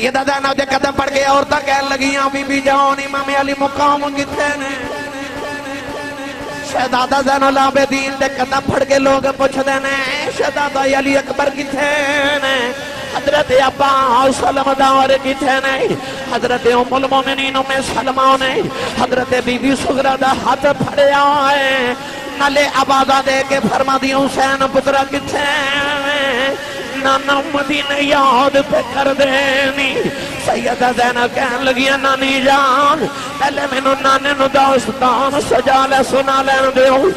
سیدہ زینب دے قدم پڑھ کے عورتاں کہن لگیاں بی بی جان امام علی مقام کتھے نے شہزادہ زین العابدین دے قدم پڑھ کے لوگ پوچھدے نے شہزادہ علی اکبر کتھے نے حضرت عباس سلمدار کتھے نے حضرت ام المومنین ام سلمہ نے حضرت بی بی صغرا دا ہاتھ پھڑیا ہے نالے عبادہ دے کے فرما دی حسین پترا کتھے نانا مدینہ یاد پہ کر دینی سیدہ زینب کہن لگیا نانی جان پہلے میں نو نانے نو داستان سجا لے سنا لین دیو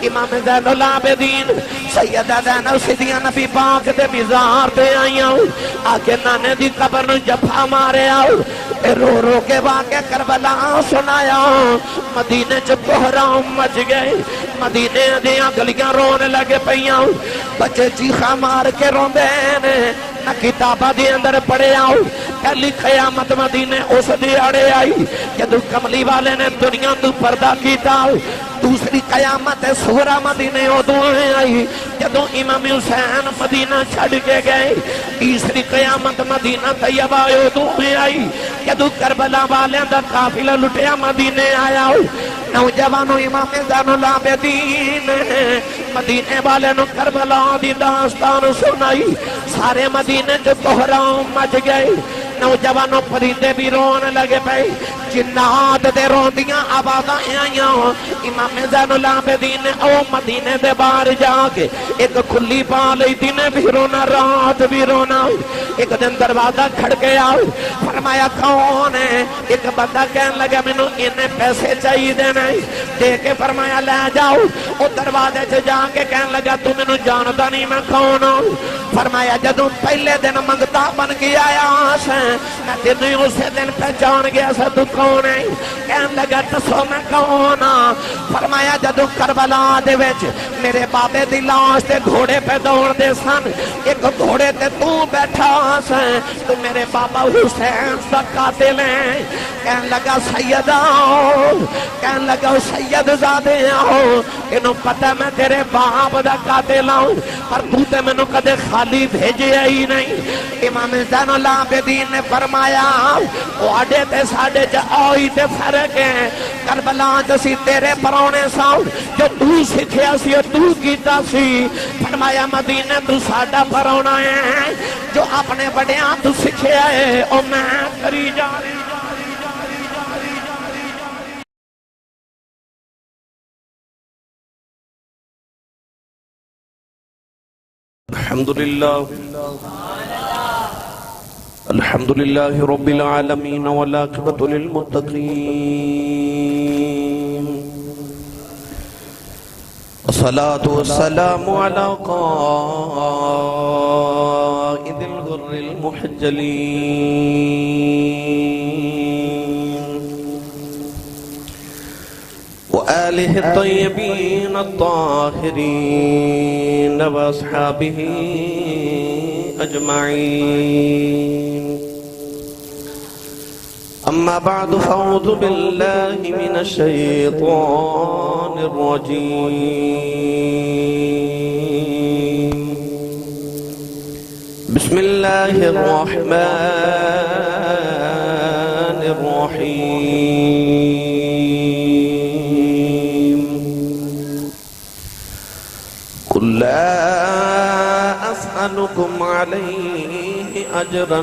امام زین العابدین سیدہ زینب صدیہ نبی پاک دے مزار پہ آئیاں آکے نانے دی قبر نو جفا مارے آؤ رو رو کے واقع کربلا سنایا مدینے چ بحران مچ گئے مدینے دیاں گلیاں رونے لگے پئیاں بچے چیخا مار کے روندے نے نہ کتابہ دی اندر پڑھے آؤ پہلی قیامت مدینے اس دیاڑے آئی جدو کملی والے نے دنیا تو پردہ کیتا دوسری قیامت سورہ مدینے ادوئے آئی جدو امام حسین مدینہ چھڑ کے گئے تیسری قیامت مدینہ طیبہ ادوئے آئی جدو کربلا والے دا قافلہ لٹیا مدینے آیا نوجوانو امام زین العابدین مدینے والے نو کربلا دی داستان سنائی سارے مدینے جو بحران مچ گئے نوجوانوں پرندے بھی رونے لگے پہ جنات دے روندیاں آباداں آئیاں امام زین العابدین نے او مدینے دے باہر جا کے ایک کھلی پا لئی دن بھی رونا رات بھی رونا ایک دن دروازہ کھڑ کے آؤ فرمایا کون ہے ایک بندہ کہنے لگا میں نو انہیں پیسے چاہیے دینا دے کے فرمایا لے جاؤ او دروازے سے جا کے کہنے لگا تو میں نو جانتا نہیں میں کون ہوں فرمایا جدوں پہلے دن منگتا بن گیا آیا سے میں تینوں اسے دن پہچان گیا سا تو کون ہے کہنے لگا تسو میں کون ہاں فرمایا جدو کربلا دے وچ میرے بابے دی لاش تے گھوڑے پہ دوڑ دے سن ایک گھوڑے تے تو بیٹھا سن تو میرے بابا حسین دا قاتل ہے کہنے لگا سیدہ کہنے لگا سید زادے آؤ انہوں پتہ میں تیرے باپ دا قاتل آؤں پر تو تے میں نو کدے خالی بھیجے ہی نہیں امام زین العابدین نے فرمایا واڈے تے ساڈے چ آئی تے فرق ہے کربلا جسی تیرے پرونے ساؤ جو تو سکھیا سی تو کیتا سی فرمایا مدینہ تو ساڈا پرونا ہے جو اپنے بڑیاں تو سکھیا ہے او میں کری جا رہی الحمد لله رب العالمين والعاقبة للمتقين الصلاة والسلام على قائد الغر المحجلين وآله الطيبين الطاهرين وأصحابه أجمعين أما بعد فأعوذ بالله من الشيطان الرجيم بسم الله الرحمن الرحيم قل لا أسألكم عليه أجرا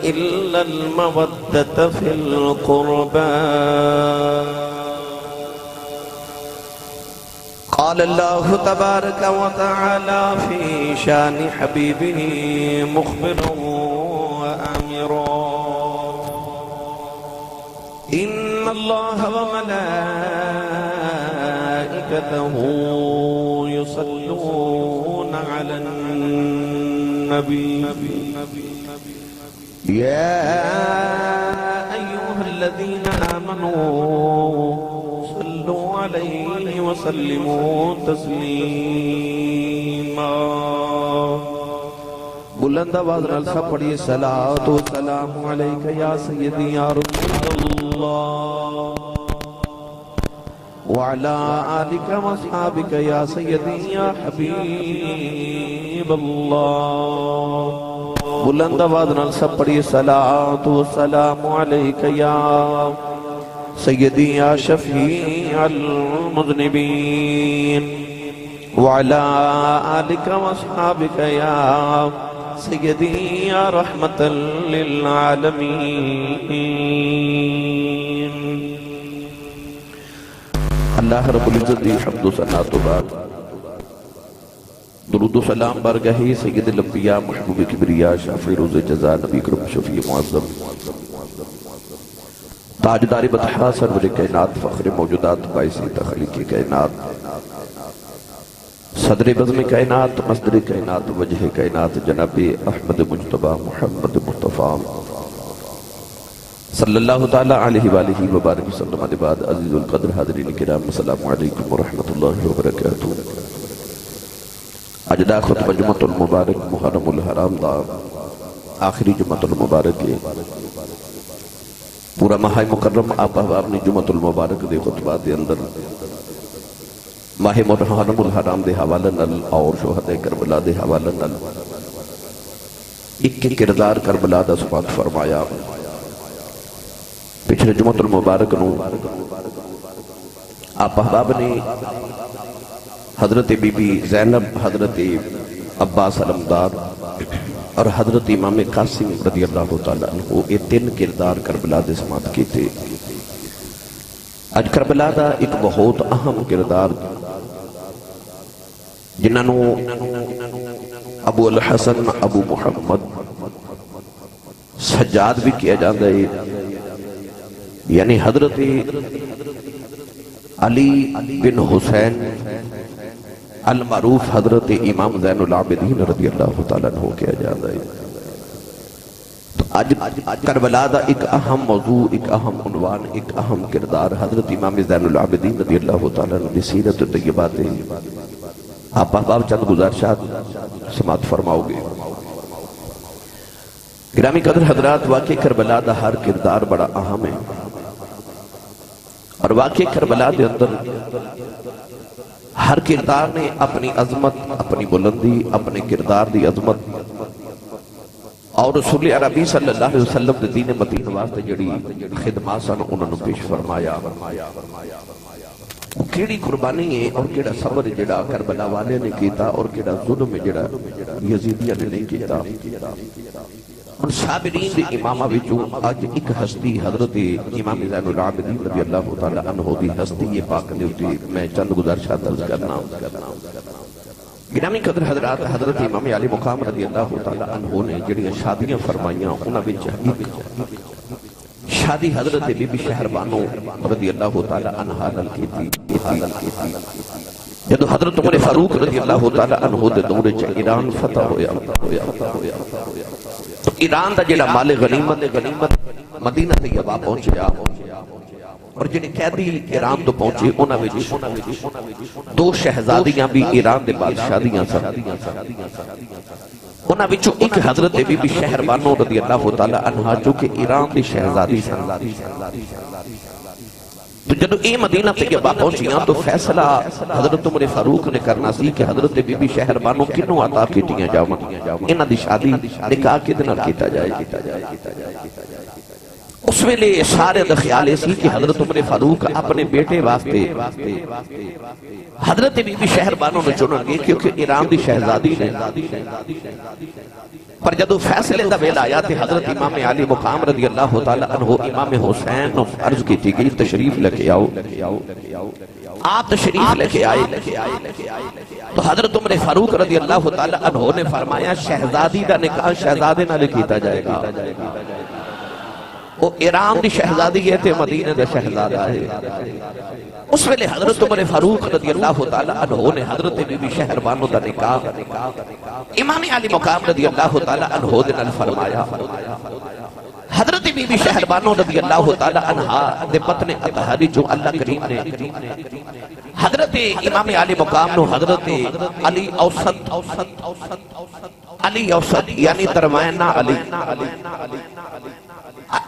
إلا المودة في القربى قال الله تبارك وتعالى في شان حبيبه مخبرا وآمرا إن الله وملائكته يصلون على النبي يا أيها الذين آمنوا صلوا عليه وسلموا تسليما بلند آواز نال سب پڑھیے صلاۃ و سلام علیک یا سیدی یا رسول اللہ وعلى آلك وصحابك يا سيدي يا حبيب الله بلند آواز نال سب پڑھی صلاۃ و سلام علیک یا سیدی یا شفیع المذنبین وعلا آلک و اصحابک یا سیدی یا رحمت للعالمین۔ اللہ رب العزت دی حمد و ثنا تو بعد درود و سلام بارگاہ سید الانبیاء محبوب کبریا شافع روز جزا نبی کرم شفیع معظم تاجدار بطحا سرور کائنات فخر موجودات باعث تخلیق کائنات صدر بزم کائنات مصدر کائنات وجہ کائنات جناب احمد مجتبی محمد مصطفیٰ صلی اللہ تعالی علیہ وآلہ وبارک وسلم بعد عزیز القدر حاضرین کرام السلام علیکم ورحمۃ اللہ وبرکاتہ۔ اجدا خطبہ جمعۃ المبارک محرم الحرام دا آخری جمعۃ المبارک ہے۔ پورا ماہ مکرم آپ احباب نے جمعۃ المبارک دے خطبہ دے اندر ماہ محرم الحرام دے حوالہ نل اور شہداء کربلا دے حوالہ نل ایک کردار کربلا دا سبات فرمایا۔ پچھلے جمعۃ المبارک نو آپ احباب نے حضرت بی بی زینب، حضرت عباس علمدار اور حضرت امام قاسم رضی اللہ تعالیٰ عنہ یہ تین کردار کربلا دے سماعت کی تھے۔ اج کربلا دا ایک بہت اہم کردار جنہوں ابو الحسن ابو محمد سجاد بھی کیا جاتا ہے، یعنی حضرت علی بن حسین المعروف حضرت امام زین العابدین رضی اللہ تعالیٰ عنہ کیا جاتا ہے۔ تو آج کربلا دا ایک اہم موضوع، ایک اہم عنوان، ایک اہم کردار حضرت امام زین العابدین رضی اللہ تعالیٰ عنہ دی سیرت و طیبات ہے۔ آپ احباب چند گزارشات سماعت فرماؤ گے۔ گرامی قدر حضرات، واقع کربلا دا ہر کردار بڑا اہم ہے، اور واقع کربلا دے اندر ہر کردار نے اپنی عظمت، اپنی بلندی، اپنے کردار دی عظمت اور رسول عربی صلی اللہ علیہ وسلم دے دین مدین واسطے جڑی خدمات سن انہوں نے پیش فرمایا۔ کیڑی قربانی ہے اور کیڑا صبر جڑا کربلا والے نے کیتا اور کیڑا ظلم جڑا یزیدیہ نے نہیں کیتا۔ ان صابرین دے امامہ وچوں آج ایک ہستی حضرت امام زین العابدین رضی اللہ تعالیٰ عنہ دی ہستی یہ پاک نے ہوتی میں چند گزارشات درج کرنا۔ گرامی قدر حضرات، حضرت امام علی مقام رضی اللہ تعالیٰ عنہ نے جڑی شادیاں فرمائیاں انہاں وچ شادی حضرت بی بی شہربانو رضی اللہ تعالیٰ عنہ نال کیتی۔ جدو حضرت عمر فاروق رضی اللہ تعالیٰ عنہ دے دور چ ایران فتح ہویا تو ایران دا جڑا مال غنیمت مدینہ طیبہ پہنچیا، اور جنہیں قیدی ایران تو پہنچے انہاں وچ دو شہزادیاں بھی ایران دے بادشاہیاں سن۔ انہاں وچوں ایک حضرت بی بی شہربانو رضی اللہ تعالیٰ عنہ جو کہ ایران دی شہزادی سن۔ تو جب یہ مدینہ طیبہ پہنچیاں تو فیصلہ حضرت عمر فاروق نے کرنا سی کہ حضرت بی بی شہربانو کنوں عطا کیتیاں جاواں، انہاں دی شادی نکاح کدے نال کیتا جائے۔ اس ویلے سارے دا خیال اسی کہ حضرت عمر فاروق اپنے بیٹے واسطے حضرت بی بی شہربانو نے چنن گے کیونکہ ایران دی شہزادی نے۔ پر جدو فیصلے دا ویلا آیا تھے حضرت امام علی مقام رضی اللہ تعالیٰ عنہ امام حسین عرض کی تھی گئی تشریف لکے آؤ۔ آپ تشریف لکے آئے تو حضرت عمر فاروق رضی اللہ تعالیٰ عنہ نے فرمایا شہزادی دا نکاح شہزادے نہ کیتا جائے گا۔ وہ ایران دی شہزادی ہے تے مدینہ دا شہزادہ ہے۔ اس ویلے حضرت عمر فاروق رضی اللہ تعالیٰ عنہ نے حضرت بی بی شہربانو دا نکاح امام علی مقام رضی اللہ تعالیٰ عنہ دے نال فرمایا۔ حضرت بی بی شہربانو رضی اللہ تعالیٰ عنہ دے پتن اطہاری جو اللہ کریم نے حضرت امام علی مقام نو حضرت علی اوسط یعنی درمیانہ علی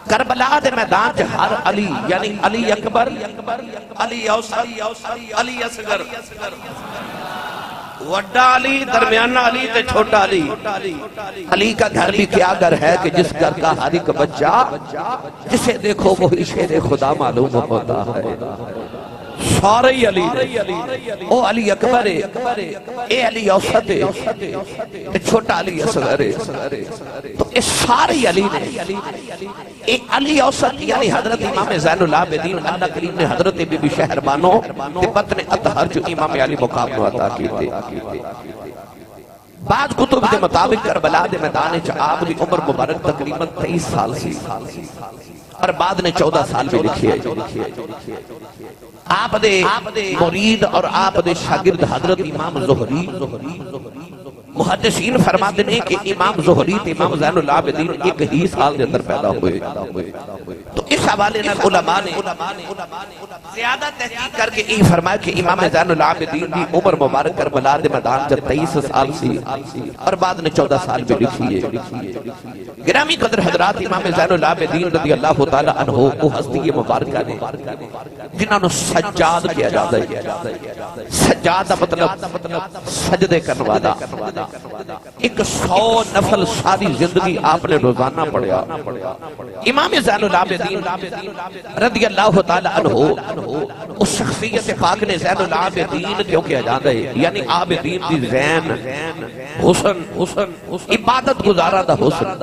کربلا دے میدان چ ہر علی یعنی علی اکبر، علی اوسط، علی اصغر وڈا علی، درمیانہ علی تے چھوٹا علی۔ علی کا گھر بھی کیا گھر ہے کہ جس گھر کا ہر ایک بچہ جسے دیکھو وہی شیر خدا معلوم ہوتا ہے۔ سارے ہی علی او علی اکبر اے علی اوسط اے چھوٹا علی اصغر، تو اس سارے علی نے اے علی اوسط یعنی حضرت امام زین العابدین اللہ کریم نے حضرت بی بی شہربانو تے بطن اطہر جو امام علی مقام نو عطا کی تھے۔ بعض کتب کے مطابق کربلا دے میدان چ آپ دی عمر مبارک تقریباً 23 سال سی، اور بعد نے 14 سال بھی لکھی ہے۔ آپ دے مرید اور آپ دے شاگرد حضرت امام زہری محدثین فرماتے ہیں کہ امام زہری تے امام زین العابدین ایک ہی سال دے اندر پیدا ہوئے۔ تو اس حوالے نے علماء نے زیادہ تحقیق کر کے یہ فرمایا کہ امام زین العابدین کی عمر مبارک کربلا دے میدان چ 23 سال سی، اور بعد نے 14 سال بھی لکھی ہے۔ گرامی قدر حضرات، امام زین العابدین رضی اللہ تعالی عنہ وہ ہستی مبارکہ نے جنہاں نو سجاد کیا جاتا ہے۔ سجاد دا مطلب سجدے کرنے والا۔ 100 نفل ساری زندگی آپ نے روزانہ پڑھیا۔ امام زین العابدین رضی اللہ تعالی عنہ اس شخصیت پاک نے زین العابدین کیوں کیا جاتا ہے، یعنی عابدین دی زین حسن، عبادت گزارا دا حسن۔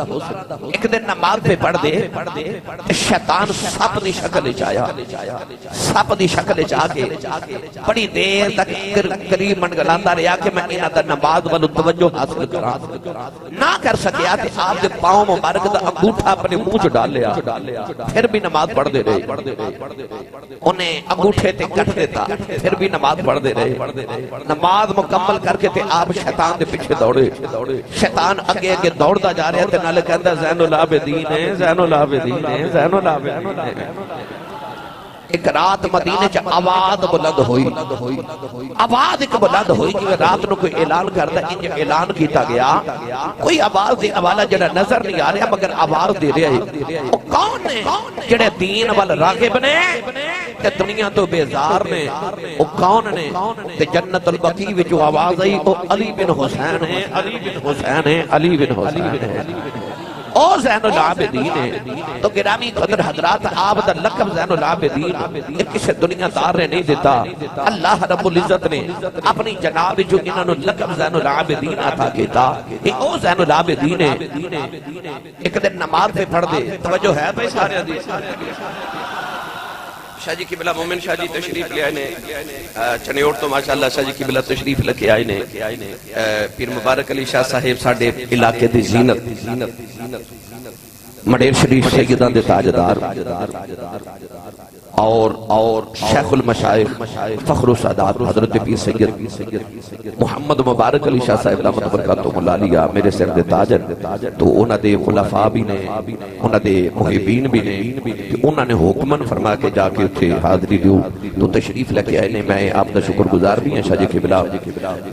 ایک دن نماز پہ پڑھ دے شیطان سپ دی شکل چایا، سپ دی شکل چاہ کے بڑی دیر تک قریب منگلاندہ رہا کہ میں انہاں دا نماز والو توجہ حاصل کرا نہ کر سکیا کہ آپ دے پاؤں مبارک دا انگوٹھا اپنے منہ چ ڈال لیا، پھر بھی نماز پڑھ دے رہے۔ انہیں انگوٹھے تے کٹ دیتا، پھر بھی نماز پڑھ دے رہے۔ نماز مکمل کر کے تے آپ شیطان دے پیچھے دوڑے۔ شیطان اگے اگے دوڑتا جا رہا تے نالے کہندا زین العابدین ہے، زین العابدین ہے، زین العابدین ہے۔ ایک رات مدینے چ آواز بلند ہوئی، آواز ایک بلند ہوئی کہ رات نو کوئی اعلان کرتا، انج اعلان کیتا گیا کوئی آواز دے والا جڑا نظر نہیں آ رہا مگر آواز دے رہا ہے۔ وہ کون ہے جڑے دین وال راغب نے تے دنیا تو بیزار نے؟ وہ کون نے؟ تے جنت البقیع وچ آواز آئی، او علی بن حسین ہے، علی بن حسین ہے، علی بن حسین ہے، او زین العابدین ہے۔ تو گرامی قدر حضرات، آپ دا لقب زین العابدین یہ کسی دنیا دار نے نہیں دیتا، اللہ رب العزت نے اپنی جناب جو انہوں نے لقب زین العابدین عطا کیتا، یہ او زین العابدین ہے۔ ایک دن نماز پہ پڑھ دے، توجہ ہے بھائی سارے حدیث؟ شاہ جی قبلہ مومن شاہ جی تشریف لے آئے نے چنیوڑ تو ماشاءاللہ، شاہ جی قبلہ تشریف لے آئے نے۔ پیر مبارک علی شاہ صاحب ساڑھے علاقے دی زینت، مڈیر شریف سیدان دے تاجدار اور شیخ المشائخ فخر و سعادات حضرت پیر سید محمد مبارک علی شاہ صاحب رحمت برکاتہ اللہ علیہ میرے سر دے تاجر، تو انہاں دے خلفاء بھی نے، انہاں دے محبین بھی نے، انہاں نے حکمن فرما کے جا کے اتھے حاضری دیو تو تشریف لے کے آئے نے۔ میں آپ دا شکر گزار بھی ہیں شاہ جی قبلہ۔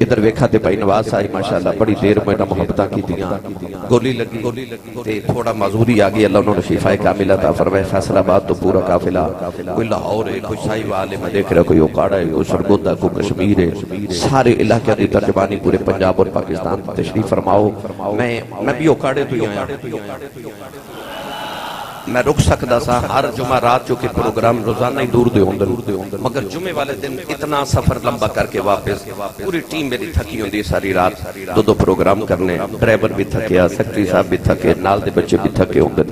ادھر ویکھا تے بھائی نواز صاحب ماشاءاللہ بڑی دیر میں محبتاں کی دیاں، گولی لگی تے تھوڑا معذوری آگئی، اللہ انہوں نے شفا کاملہ عطا فرمائے۔ فیصل آباد تو پورا قافلہ، کوئی لاہور ہے، کوئی سائی والے میں دیکھ رہا، کوئی اوکاڑا ہے، کوئی سرگودا، کوئی کشمیر ہے، سارے علاقے دی ترجمانی پورے پنجاب اور پاکستان تشریف فرماؤ۔ میں بھی اوکاڑے تو ہی آیا، میں رک سکتا سا ہر جمعہ رات چونکہ پروگرام روزانہ ہی دور دے ہوندے، مگر جمعے والے دن اتنا سفر لمبا کر کے واپس پوری ٹیم میری تھکی ہوندی ساری رات دو پروگرام کرنے، ڈرائیور بھی تھکیا، سیکٹری صاحب بھی تھکے، نال دے بچے بھی تھکے ہوندے،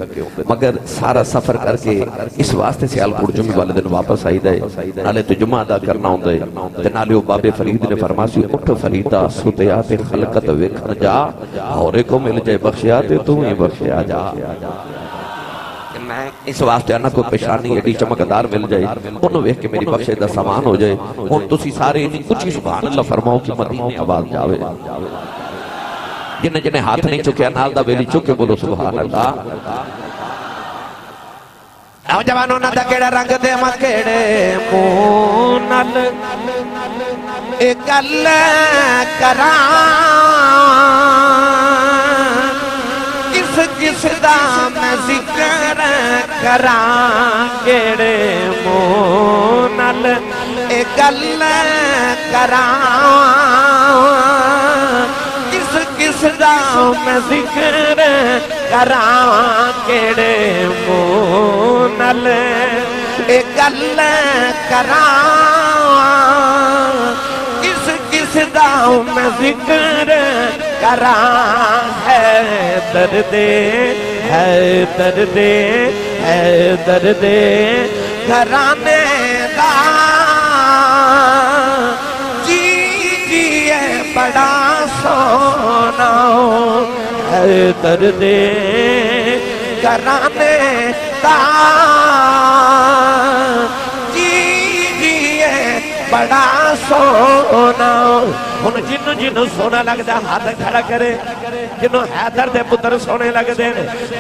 مگر سارا سفر کر کے اس واسطے سیالکوٹ جمعے والے دن واپس آئی دے، نالے تو جمعہ ادا کرنا ہوندے تے نالے وہ بابے فرید نے فرماسی اٹھ فریدا ستیا تے خلقت ویکھن جا، ہورے کو مل جائے بخشیا تے تو ہی بخشیا جا۔ میں اس واسطے آنا کوئی پیشانی ایڈی چمکدار مل جائے، انہوں ویکھ کے میری بخشے دا سامان ہو جائے، ان تسی سارے انہیں کچھ سبحان اللہ فرماؤ کہ مدینے آواز جاوے۔ جنہیں جنہیں ہاتھ نہیں چکے نال دا ویلی چکے بولو سبحان اللہ۔ نوجوانوں نہ دا کیڑا رنگ دے مکیڑے مونل ایک اللہ کران کس دا میں ذکر کران کیڑے مونل اے گل کران کس کس دا میں ذکر کراں کیڑے منہ نال اے گل کراں کس کس دا میں ذکر کراں ہے درد گھرانے دا جی بڑا سونا ہے درد گھرانے دا جی بڑا سونا ہن جنوں سونا لگدا ہاتھ کھڑا کرے جنوں حیدر دے پتر سونے لگ دے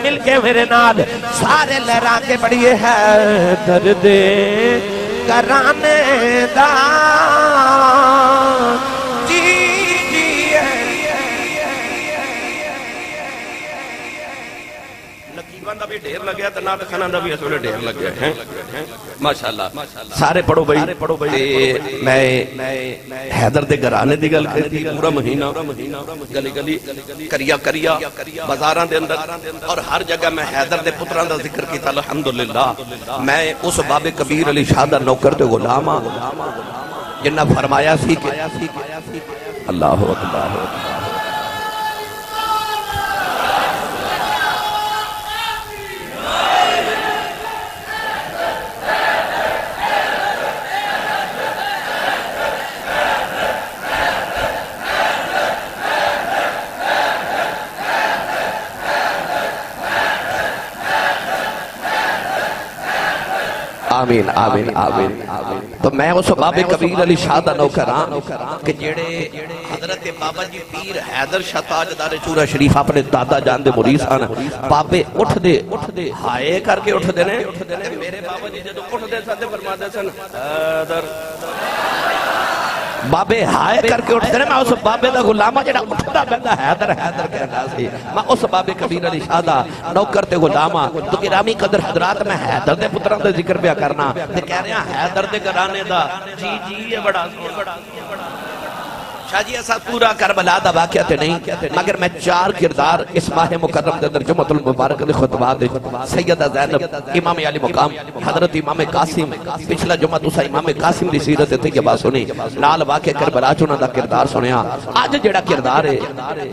مل کے میرے نال سارے لہرا کے بڑھیے حیدر دے گھرانے دا نقیبان دا بھی ڈھیر لگیا تو نات خانہ دا بھی اس ویلے ڈھیر لگیا ہے ماشاءاللہ سارے پڑھو بھائی میں حیدر دے گھرانے دی گل کرتی پورا مہینہ گلی گلی کریا بازاراں دے اندر اور ہر جگہ میں حیدر دے پتران دا ذکر کیتا الحمدللہ میں اس باب کبیر علی شاہ دا نوکر تے غلام جنہ فرمایا سی کہ اللہ اکبر آمین آمین آمین تو میں اس باب کبیر علی شاہ دا نوکران کہ جیڑے حضرت بابا جی پیر حیدر شاہ تاجدار چورا شریف اپنے دادا جان دے مرید سن بابے اٹھ دے ہائے کر کے اٹھ دے نے میرے بابا جی جدو اٹھ دے سن فرما دے سن حیدر بابے ہائے کر کے اٹھتے ہیں میں اس بابے دا غلامہ جڑا اٹھتا بندہ حیدر کہنا سی میں اس بابے کبیر علی شاہ دا نوکر تے غلامہ تو گرامی قدر حضرات میں حیدر دے پتران دے ذکر پہ کرنا تے کہہ رہے ہیں حیدر دے گھرانے دا جی یہ بڑا شاہ جی ایسا پورا کربلا دا واقعہ تے نہیں مگر میں 4 کردار اس ماہ مکرم دے اندر جمعۃ المبارک دے خطبات دے سیدہ زینب امام علی مقام حضرت امام قاسم پچھلا جمعہ تسا امام قاسم دی سیرت تے کہ بات سنی لال واقعہ کربلا چ انہاں دا کردار سنیا اج جڑا کردار ہے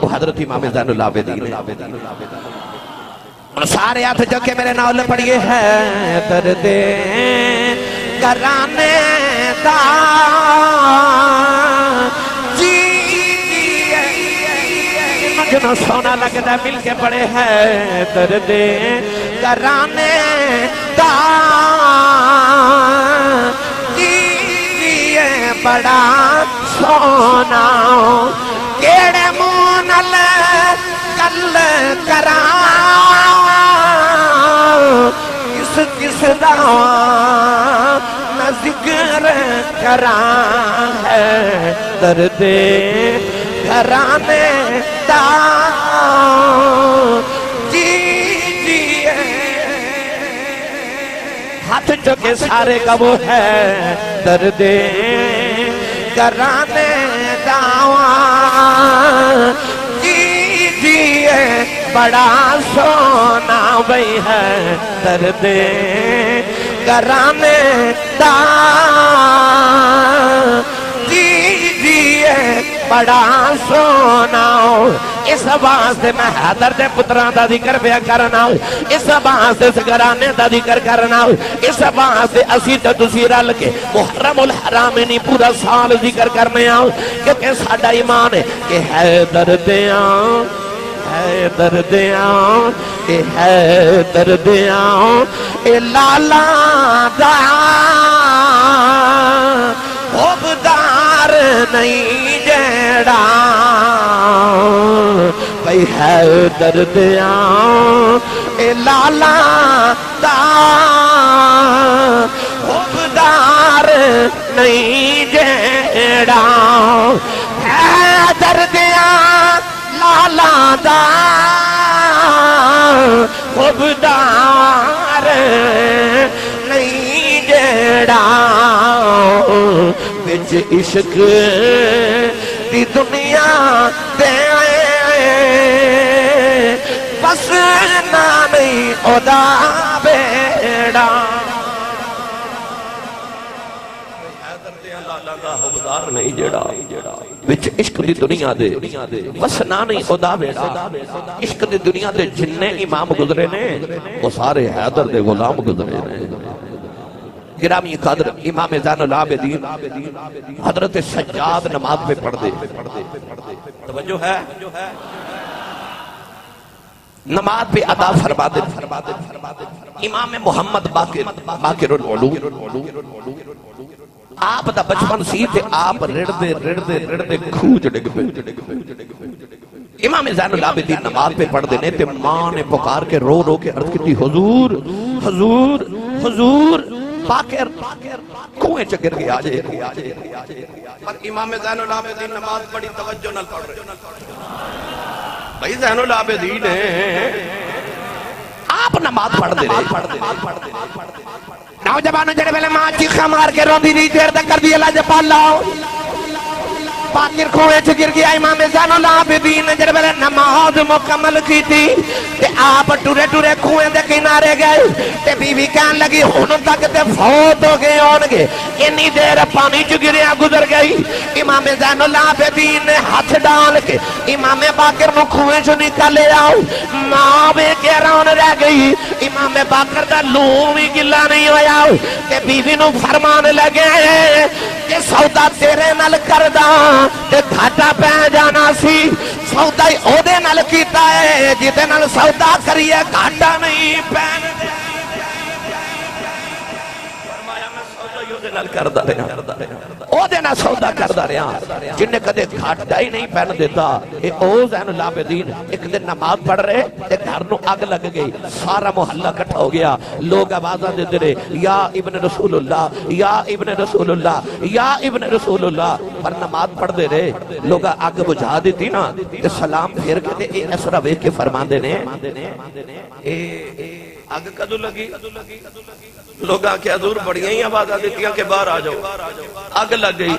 وہ حضرت امام زین العابدین ہے سارے ہاتھ جو کہ میرے نال پڑھیے ہے درد گھرانے دا جنہوں سونا لگتا مل کے پڑے ہیں درد گھرانے دا جی بڑا سونا کیڑے مونل گل کراں کس دا نہ ذکر کراں ہے درد گھرانے دا جی ہاتھ چکے سارے کا وہ ہے درد گھرانے دا جی بڑا سونا بھئی ہے درد گھرانے دا بڑا سونا اس واسطے میں حیدر دے پتران دا ذکر پیا کرنا اس واسطے اس گھرانے دا ذکر کرنا اس واسطے اسی تے تسی رل کے محرم الحرام نہیں پورا سال ذکر کرنے آؤ کیونکہ ساڈا ایمان ہے کہ حیدر دیاں حیدر دیاں حیدر دیاں اے لالا دا خوبدار نہیں جیڑا بھئی حیدر دیاں اے لالا دا خوبدار نہیں جیڑا حیدر دیاں لالا دا خوبدار نہیں جیڑا بچ عشق دی دنیا دے بس نہ نہیں ادا بیڑا حبدار نہیں جڑا وچ عشق دی دنیا دے وسنا نہیں خدا بیڑا عشق دی دنیا دے جننے امام گزرے نے وہ سارے حیدر دے غلام گزرے نے گرامی قدر امام زین العابدین حضرت سجاد نماز پہ پڑھ دے توجہ ہے نماز پہ ادا فرما دے امام محمد باقر العلوم آپ دا بچپن سی تے آپ رڑ دے کھوج ڈگ پہ امام زین العابدین نماز پہ پڑھ دینے تے ماں نے پکار کے رو رو کے عرض کی تھی حضور حضور حضور باقر کنویں چ گر گیا آجے پر امام زین العابدین نماز بڑی توجہ نہ پڑھ رہے بھائی زین العابدین آپ نماز پڑھ دے نوجوانوں جڑے پہلے ماں چیخا مار کے روندی نہیں دیر تک کر دی اللہ جپال لاؤ باقر کھوئے چھ گر گیا امام زین العابدین جڑے پہلے نماز مکمل کی تھی تے آپ ٹورے ٹورے کھوئے دے کنارے گئے تے بیوی کہن لگی ہونوں تک تے فوت ہو گئے ہونگے انی دیر پانی چھ گریا گزر گئی امام زین العابدین نے ہاتھ ڈال کے امام باقر نو کھوئے چھ نکال لے آؤ ماں بے گیران رہ گئی امام باقر دا لوں بھی گلا نہیں ہویا تے بیوی نو فرمان لگے کہ سودا تیرے نال کردہ تے گھاٹا پہ جانا سی سودا ہی او دے نال کیتا ہے جیتے نال سودا کریے گھاٹا نہیں پہن دے فرمایا میں سودا ہی او دے نال کردہ رہا او دے نال سودا کردہ رہا جنہیں کدے گھاٹا ہی نہیں پہن دیتا اے او زین العابدین ایک دن نماز پڑھ رہے تے گھر نو آگ لگ گئی سارا محلہ کٹھا ہو گیا لوگ آوازاں دے دے رہے یا ابن رسول اللہ یا ابن رسول اللہ یا ابن رسول اللہ پر نماز پڑھ دے رہے لوگ آگ بجھا دیتی نا تے سلام پھیر کے تے اے اسرہ وے کے فرمان دینے آگ کدو لگی لوگ آکے حضور بڑیاں ہی آوازاں دیتی ہیں کہ باہر آ جاؤ آگ لگ گئی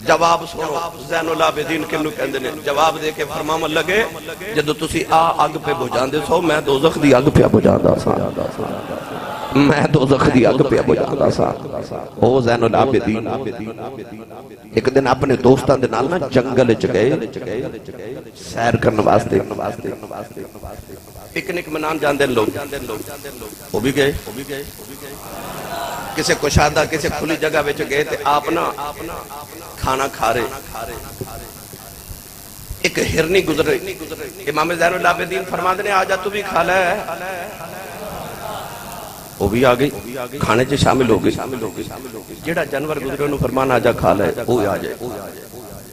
جواب سنو زین العابدین کنو کہندے نے جواب دے کے فرمان لگے جدو تسی آگ پہ بجھان دے سو میں دوزخ دی آگ پہ بجھان دا سا میں دوزخ دی آگ پہ بجھان دا سا او زین العابدین ایک دن اپنے دوستان دے نال نا جنگل چ گئے سیر کرنے واسطے پکنک منان جاندے لوگ وہ بھی گئے کسے کشادہ کسے کھلی جگہ بچ گئے تھے آپ نا کھانا کھا رہے ایک ہرنی گزرے امام زین العابدین فرما دینے آجا تو بھی کھا لے وہ بھی آگئی کھانے چے شامل ہو گئی جیڑا جانور گزرے انہوں فرمان آجا کھا لے وہ آ جائے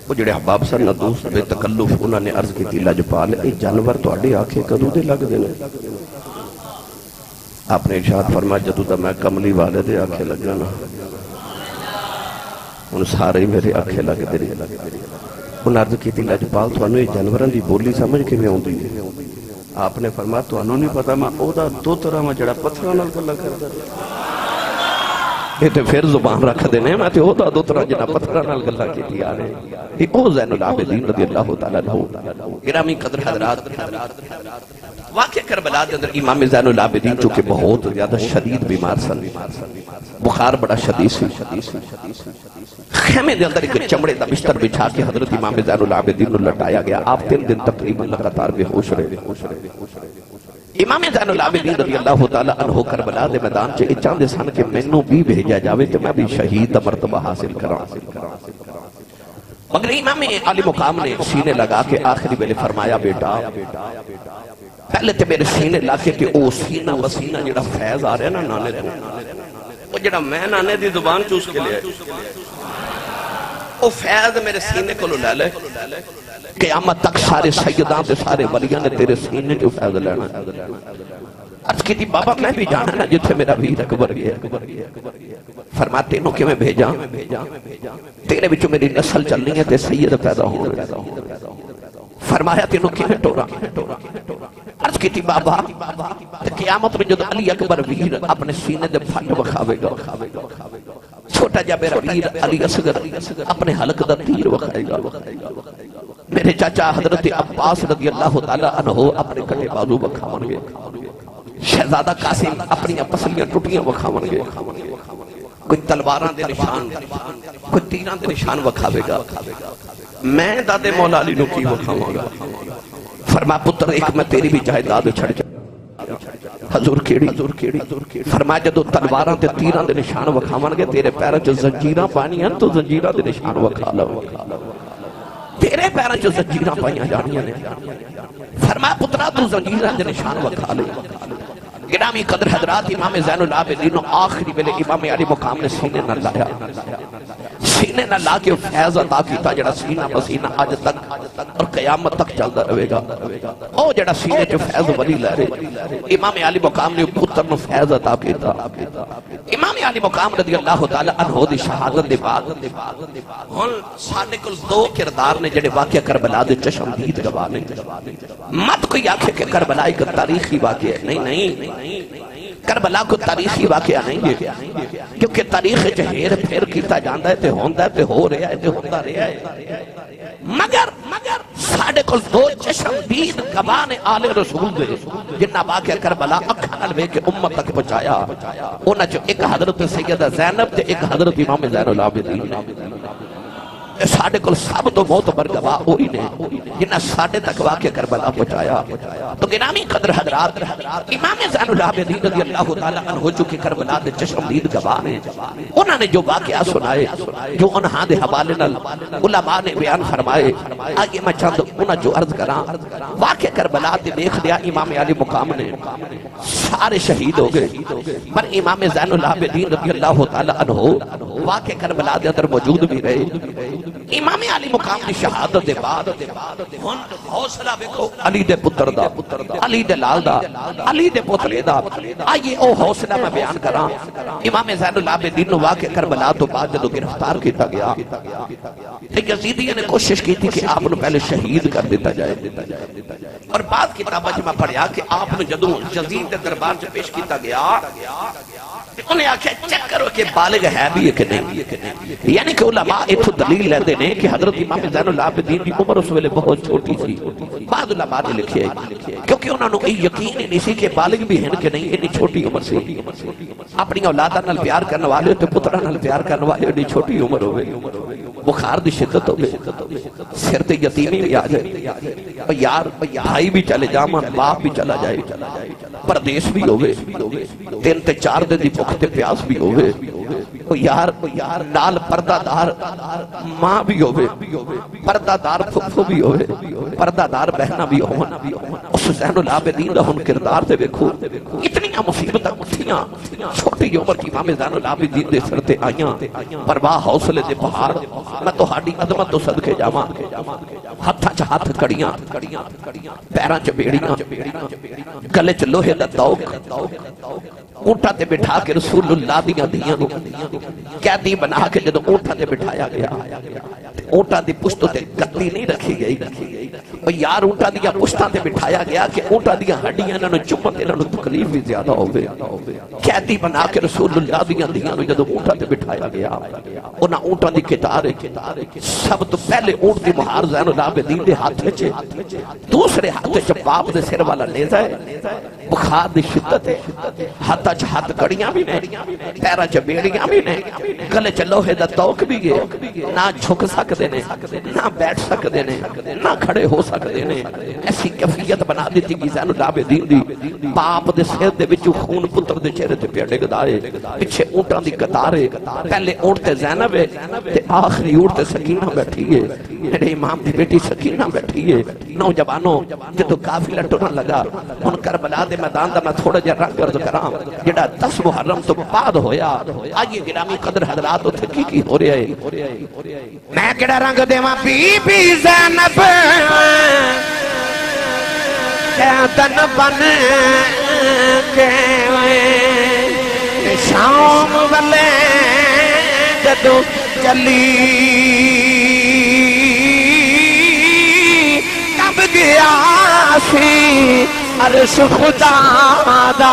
وہ جڑے حباب سر ندوس بے تکلف انہوں نے عرض کی تھی لجپال اے جانور تو آڑے آنکھیں کدو دے لگ دینے آپ نے ارشاد فرما جدو تا میں کملی والے دے آنکھیں لگ جانا ان سارے میرے آنکھیں لگ دینے انہوں عرض کی تھی لجپال تو انہوں یہ جانوران دی بولی سمجھ کے میں ہوں دی آپ نے فرما تو انہوں نہیں پتا میں او دا دو طرح میں جڑا پتھران اللہ کر دا یہ تے پھر زبان رکھ دینے میں تے ہوتا دو طرح جنا پتھران اللہ کی تھی آنے یہ او زین العابدین رضی اللہ تعالیٰ عنہ گرامی قدر حضرات واقع کربلا دے اندر امام زین العابدین چونکہ بہت زیادہ شدید بیمار سن بخار بڑا شدید سی خیمے دے اندر ایک چمڑے دا بستر بچھا کے حضرت امام زین العابدین نے لٹایا گیا آپ 3 دن تقریباً لگاتار بے ہوش رہے امام زین العابدین رضی اللہ تعالیٰ عنہ کربلا دے میدان چے چاندے سن کے مینوں بھی بھیجا جاوے کہ میں بھی شہید دا مرتبہ حاصل کراں مگر امام علی مقام نے سینے لگا کے آخری ویلے فرمایا بیٹا پہلے تے میرے سینے لگے کہ او سینہ وسینہ جڑا فیض آ رہا ہے نا نانے تو وہ جڑا میں نانے دی زبان چوس کے لئے او فیض میرے سینے کو لے لے قیامت تک سارے سیدان تے سارے ولیاں نے تیرے سینے جو فیض لینا عرض کی تھی بابا میں بھی جانا نا جتھے میرا ویر اکبر گیا فرماتے انہوں کہ میں بھیجا تیرے بچوں میری نسل چلنی ہے تے سید پیدا ہو فرمایا تینوں کہ میں ٹورا عرض کی تھی بابا قیامت میں جدو علی اکبر ویر اپنے سینے دے پھٹ بکھاوے گا چھوٹا چھوٹا جا میرا ویر علی اصغر اپنے حلق دا تیر وکھائے گا. میرے چاچا حضرت عباس رضی اللہ تعالیٰ عنہ اپنے کٹے بازو وکھاون گے. شہزادہ قاسم اپنی پسلیاں ٹوٹیاں وکھاون گے. کوئی تلواراں دے نشان کوئی تیراں دے نشان وکھاوے گا. میں دادے مولا علی نو کی وکھاواں گا. فرما پتر ایک میں تیری بھی جائیداد چھڑ جا. حضور کیڑی فرما جدو تلواراں تے تیراں دے نشان وکھاون گے تیرے پیراں چ زنجیراں پانیاں تو زنجیراں دے نشان وکھا لو. تیرے پیراں چ زنجیراں پائیاں جانیاں نے. فرما پترا تو زنجیراں دے نشان وکھا لے. گرامی قدر حضرات امام زین العابدین آخری ویلے امام علی مقام نے سینے نہ لایا. سینے نہ لا کے فیض عطا کیتا جڑا سینہ مسینہ آج تک اور قیامت تک چلتا رہے گا. او جڑا سینے جو فیض ولی لے رہے امام علی مقام نے پتر نو فیض عطا کیتا. امام علی مقام رضی اللہ تعالی عنہ دی شہادت دے بعد ہن ساڈے کول دو کردار نے جڑے واقعہ کربلا دے چشمدید گواہ نے. مت کوئی آکھے کہ کربلا ایک تاریخی واقعہ ہے. نہیں کربلا کو تاریخی واقعہ نہیں ہے کیونکہ تاریخ ہیر پھیر کیتا جاندا ہے تے ہوندا ہے تے ہو رہا ہے تے ہوندا رہا ہے. مگر ساڈے کول دو چشمدید گواہ نے آل رسول دے جنہاں واقعہ کربلا اکھاں نال ویکھ کے امت تک پہنچایا. انہاں چ ایک حضرت سیدہ زینب تے ایک حضرت امام زین العابدین. ساڈے کول سب تو معتبر گواہ وہی نے جنہاں ساڈے تک واقعہ کربلا پہنچایا. تو گرامی قدر حضرات امام زین العابدین رضی اللہ تعالیٰ عنہ جو کہ کربلا دے چشمدید گواہ نے انہاں نے جو واقعہ سنائے جو انہاں دے حوالے نال علماء نے بیان فرمائے آگے میں چند انہاں جو عرض کراں. واقعہ کربلا تے دیکھ دیا امام علی مقام نے سارے شہید ہو گئے پر امام زین العابدین رضی اللہ تعالیٰ عنہ واقعہ کربلا دے اندر موجود بھی رہے. امام علی مقام کی شہادت دے بعد ہن حوصلہ دیکھو علی دے پتر دا علی دے لال دا علی دے پوترے دا. آئیے او حوصلہ میں بیان کراں. امام زین العابدین نو واقعہ کربلا تو بعد جدو گرفتار کیتا گیا تے یزیدیوں نے کوشش کی تھی کہ آپ نو پہلے شہید کر دیتا جائے. اور بعد کتاباں میں پڑھیا کہ آپ نو جدو یزید دے دربار چ پیش کیتا گیا انہیں آکھا چیک کرو کہ بالغ ہے بھی ہے کہ نہیں. یعنی کہ علماء اتھو دلیل لیتے ہیں کہ حضرت امام زین العابدین کی عمر اس ویلے بہت چھوٹی تھی. بعض علماء نے لکھے کیونکہ انہوں نے یقین نہیں سی کہ بالغ بھی ہیں کہ نہیں. اتنی چھوٹی عمر سے اپنی اولادہ نال پیار کرنے والے تو پترہ نال پیار کرنے والے اتنی چھوٹی عمر ہوئے. بخار دی شدت ہوئے سر تے یتیمی بھی آ جائے یار بھائی بھی چلے جامان باپ بھی چلا جائے پردیس بھی ہوئے 3 تے 4 دن دی بھوک پیاس بھی ہوئے یار نال پردہ دار ماں بھی ہوئے پردہ دار پھپھو بھی ہوئے پردہ دار بہنہ بھی ہوئے. اس زین العابدین دا ہن کردار دے دیکھو اتنی مصیبتاں اٹھیاں چھوٹی عمر کی امام زین العابدین دے سر تے آئیاں پرواہ حوصلے دے پہاڑ. میں تو ہاڈی عظمت تو صدقے جاواں ہتھاں چ ہاتھ کڑیاں پیراں چ بیڑیاں گلے چ لوہے دا توق اونٹاں تے بٹھا کے رسول اللہ دیاں دیاں نو قیدی بنا کے جدو اونٹاں تے بٹھایا گیا اونٹاں دی پشتوں تے کتی نہیں رکھی گئی. یار اونٹاں دیا پشتاں تے بٹھایا گیا کہ اونٹاں دیا ہڈیاں انہاں نو چمن تے انہاں نو تکلیف بھی زیادہ ہوئے. قیدی بنا کے رسول اللہ دیاں دیاں نو جدو اونٹاں تے بٹھایا گیا انہاں اونٹاں دی قطار سب تو پہلے اونٹ دی مہار زین العابدین دے ہاتھ وچ دوسرے ہاتھ وچ باپ دے سر والا نیزہ ہے. بخار دی شدت ہے ہاتھاں چ ہاتھ کڑیاں بھی نے پیراں چ بیڑیاں بھی نے گلے چ لوہے دا توق بھی ہے. نہ جھک سکدے نے نہ بیٹھ سکدے نے نہ کھڑے ہو سکدے نے. ایسی کیفیت بنا دیتی کہ زین العابدین دی باپ دے سر دے وچوں خون پتر دے چہرے تے پیا ڈگدا ہے. پیچھے اونٹاں دی قطار ہے پہلے اونٹ تے زینب ہے تے آخری اونٹ تے سکینہ بیٹھی ہے. میرے امام دی بیٹی سکینہ بیٹھی ہے. نوجوانوں جدو قافلہ ٹرن لگا ہن کربلا دے میدان دا میں تھوڑا جہا رنگ عرض کراں جڑا 10 محرم تو بعد ہویا. آئیے گرامی قدر حضرات اتھے کی ہو رہا ہے. میں کیڑا رنگ دیواں بی بی زینب قیدن بن کے شام والے جدو چلی کب گیا سی عرش خدا دا